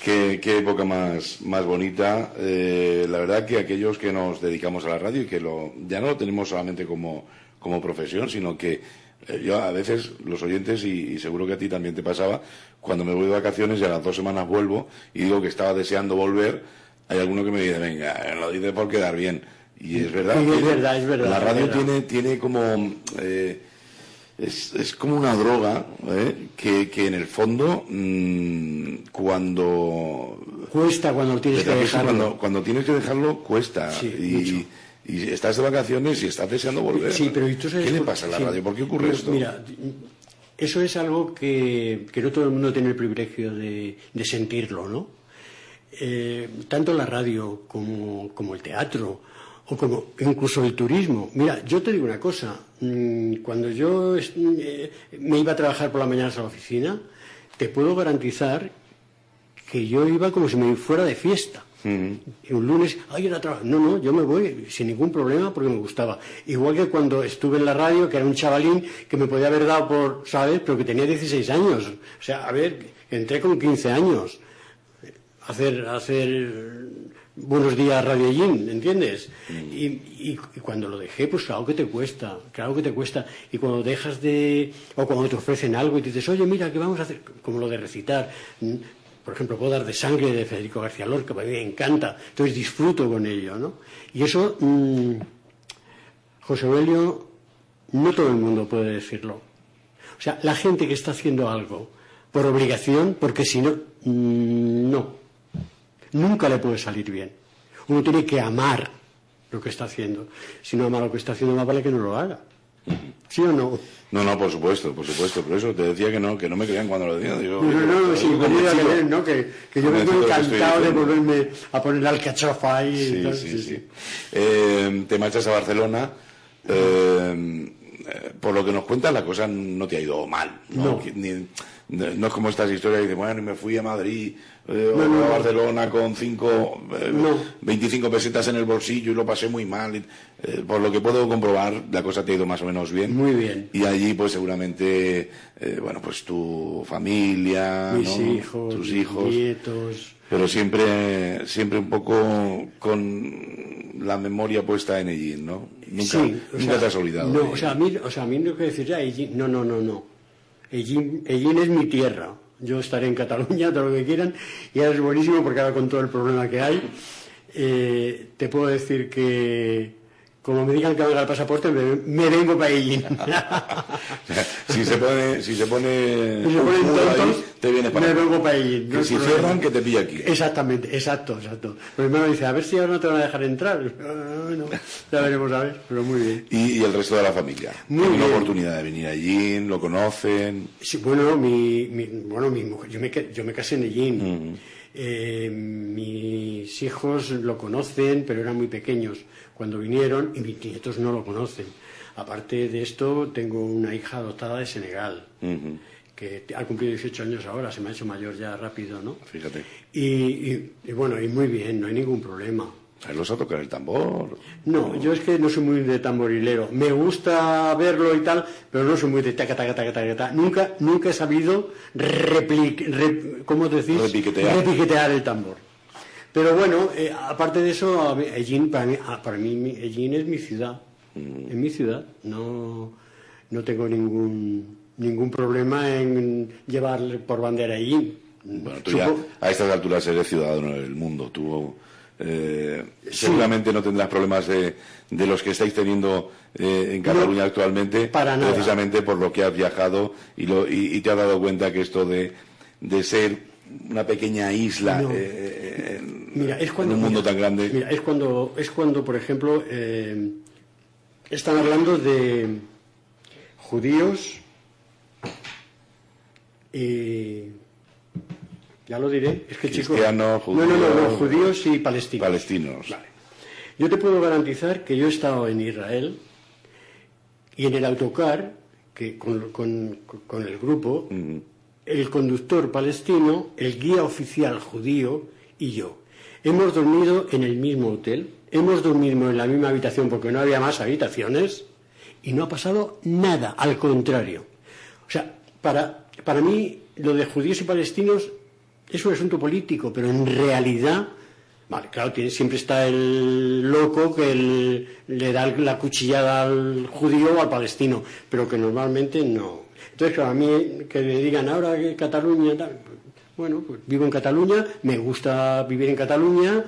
Qué época más bonita. La verdad que aquellos que nos dedicamos a la radio y que ya no lo tenemos solamente como profesión, sino que yo a veces, los oyentes, y seguro que a ti también te pasaba, cuando me voy de vacaciones y a las 2 semanas vuelvo y digo que estaba deseando volver, hay alguno que me dice, venga, lo dices por quedar bien. Y es verdad. Sí, es verdad. La radio tiene como... Es como una droga, que en el fondo, cuando... Cuesta cuando tienes que dejarlo. Cuando tienes que dejarlo, cuesta. Sí, y estás de vacaciones y estás deseando volver. Sí, pero ¿tú sabes ¿Qué le pasa a la radio? ¿Por qué ocurre esto? Mira, eso es algo que no todo el mundo tiene el privilegio de sentirlo, ¿no? Tanto la radio como el teatro, o como incluso el turismo. Mira, yo te digo una cosa, cuando yo me iba a trabajar por la mañana a la oficina, te puedo garantizar que yo iba como si me fuera de fiesta. Y un lunes, era trabajo. No, yo me voy sin ningún problema porque me gustaba. Igual que cuando estuve en la radio, que era un chavalín que me podía haber dado por, ¿sabes? Pero que tenía 16 años. O sea, a ver, entré con 15 años a hacer Buenos Días Radio Ellín, ¿entiendes? Y cuando lo dejé, pues claro que te cuesta. Y cuando dejas o cuando te ofrecen algo y te dices, oye, mira, ¿qué vamos a hacer? Como lo de recitar. Por ejemplo, Bodas de Sangre de Federico García Lorca, que a mí me encanta. Entonces disfruto con ello, ¿no? Y eso, José Aurelio, no todo el mundo puede decirlo. O sea, la gente que está haciendo algo por obligación, porque si no, no. Nunca le puede salir bien. Uno tiene que amar lo que está haciendo. Si no ama lo que está haciendo, más vale que no lo haga. ¿Sí o no? No, por supuesto. Por eso te decía que no me creían cuando lo decía. Que yo me estoy encantado de volverme a poner la alcachofa ahí. Sí. Te marchas a Barcelona. Por lo que nos cuentas, la cosa no te ha ido mal, ¿no? No es como estas historias que dicen, bueno, me fui a Madrid a Barcelona con 25 pesetas en el bolsillo y lo pasé muy mal. Por lo que puedo comprobar, la cosa te ha ido más o menos bien. Muy bien. Y allí, pues seguramente, pues tu familia, tus hijos, nietos. Pero siempre un poco con la memoria puesta en Ellín, ¿no? Nunca te has olvidado. No, a mí no que decir ya Ellín, no. Ellín es mi tierra. Yo estaré en Cataluña, todo lo que quieran, y ahora es buenísimo porque ahora con todo el problema que hay, te puedo decir que como me digan que venga el pasaporte, me vengo para Ellín. si se pone tontos, ahí, te vienes para me vengo para Ellín. Que si cierran, que te pilla aquí. Exactamente, exacto. Pero mi hermano dice, a ver si ahora no te van a dejar entrar. Bueno, ya veremos, a ver, pero muy bien. ¿Y el resto de la familia? ¿Tienen la oportunidad de venir a Ellín? ¿Lo conocen? Sí, bueno, mi mujer, yo me casé en Ellín. Mis hijos lo conocen, pero eran muy pequeños cuando vinieron, y mis nietos no lo conocen. Aparte de esto, tengo una hija adoptada de Senegal, que ha cumplido 18 años ahora, se me ha hecho mayor ya rápido, ¿no? Fíjate. Y bueno, y muy bien, no hay ningún problema. ¿Los a tocar el tambor? No, yo es que no soy muy de tamborilero. Me gusta verlo y tal, pero no soy muy de taca. Nunca he sabido repiquetear el tambor. Pero bueno, aparte de eso, Ellín, para mí Ellín es mi ciudad. Es mi ciudad. No tengo ningún problema en llevar por bandera Ellín. Bueno, tú ya a estas alturas eres ciudadano del mundo. Tú seguramente no tendrás problemas de los que estáis teniendo en Cataluña actualmente, precisamente por lo que has viajado y te has dado cuenta que esto de ser una pequeña isla en un mundo tan grande. Mira, es cuando por ejemplo, están hablando de judíos y ya lo diré, es que chicos, judíos y palestinos. Vale. Yo te puedo garantizar que yo he estado en Israel y en el autocar que con el grupo el conductor palestino, el guía oficial judío y yo. Hemos dormido en el mismo hotel, hemos dormido en la misma habitación porque no había más habitaciones y no ha pasado nada, al contrario. O sea, para mí lo de judíos y palestinos es un asunto político, pero en realidad, vale, claro, siempre está el loco que le da la cuchillada al judío o al palestino, pero que normalmente no. Entonces, claro, a mí que me digan ahora que Cataluña, tal, bueno, pues vivo en Cataluña, me gusta vivir en Cataluña,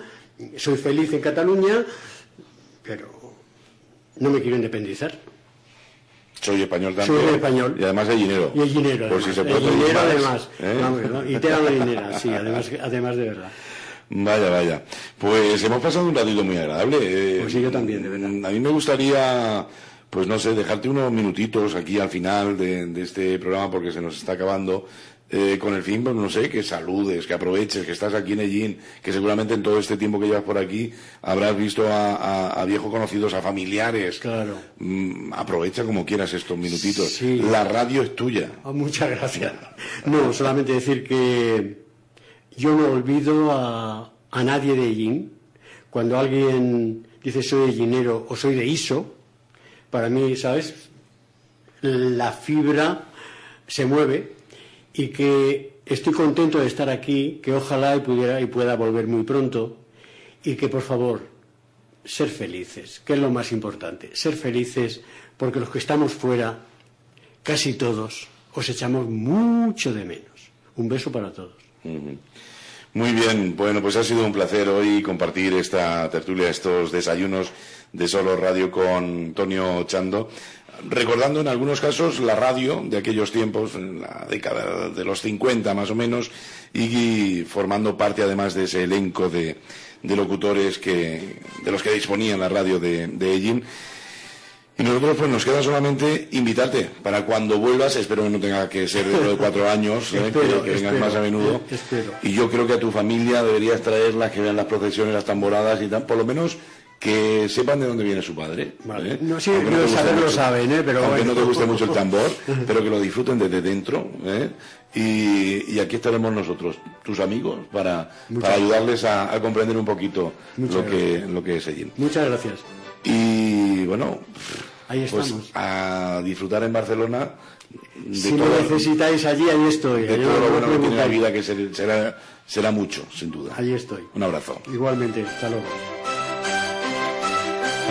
soy feliz en Cataluña, pero no me quiero independizar. Soy español también. Soy español. Y además gallinero. Y gallinero. Por si se puede gallinero pedir más, además. ¿eh? Vamos, ¿no? Y tela gallinera, sí, además de verdad. Vaya. Pues hemos pasado un ratito muy agradable. Pues sí, yo también, de verdad. A mí me gustaría, pues no sé, dejarte unos minutitos aquí al final de este programa porque se nos está acabando. Con el fin, pues no sé, que saludes, que aproveches, que estás aquí en Ellín, que seguramente en todo este tiempo que llevas por aquí habrás visto a viejos conocidos, a familiares. Claro. Aprovecha como quieras estos minutitos. Sí. La radio es tuya. Oh, muchas gracias. No, solamente decir que yo no olvido a nadie de Ellín. Cuando alguien dice soy ellinero o soy de Iso, para mí, ¿sabes? La fibra se mueve. Y que estoy contento de estar aquí, que ojalá y pueda volver muy pronto, y que por favor, ser felices, que es lo más importante, ser felices, porque los que estamos fuera, casi todos, os echamos mucho de menos. Un beso para todos. Muy bien, bueno, pues ha sido un placer hoy compartir esta tertulia, estos desayunos de Solo Radio con Tonio Chando. Recordando en algunos casos la radio de aquellos tiempos, en la década de los 50 más o menos, y formando parte además de ese elenco de locutores de los que disponía la radio de Ellín. Y nosotros pues nos queda solamente invitarte para cuando vuelvas, espero que no tenga que ser dentro de 4 años, que vengas más a menudo. Y yo creo que a tu familia deberías traerlas, que vean las procesiones, las tamboradas y tal, por lo menos que sepan de dónde viene su padre. Vale. No, sí, no saberlo saben, pero aunque bueno. no te guste mucho el tambor, pero que lo disfruten desde dentro, y aquí estaremos nosotros, tus amigos, para ayudarles a comprender un poquito lo que es Ellín. Muchas gracias. Y bueno, ahí estamos. Pues a disfrutar en Barcelona. Si me necesitáis allí, ahí estoy. De todo lo bueno que tiene la vida, que será mucho, sin duda. Allí estoy. Un abrazo. Igualmente, hasta luego.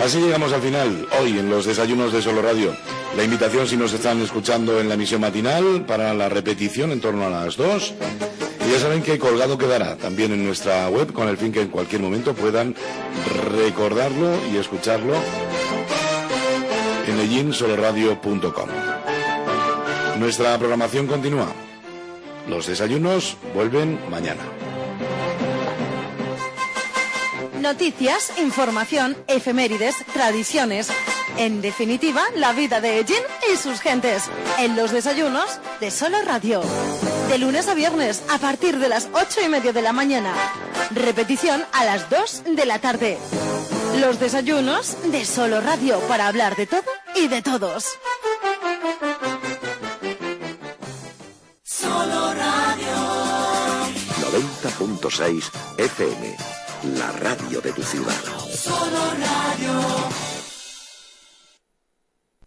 Así llegamos al final, hoy en los desayunos de Solo Radio. La invitación, si nos están escuchando en la emisión matinal, para la repetición en torno a las 2. Y ya saben que colgado quedará también en nuestra web, con el fin que en cualquier momento puedan recordarlo y escucharlo en ellinsoloradio.com. Nuestra programación continúa. Los desayunos vuelven mañana. Noticias, información, efemérides, tradiciones. En definitiva, la vida de Ellín y sus gentes. En los desayunos de Solo Radio. De lunes a viernes, a partir de las 8:30 de la mañana. Repetición a las 2 de la tarde. Los desayunos de Solo Radio, para hablar de todo y de todos. Solo Radio 90.6 FM. La radio de tu ciudad. Solo Radio.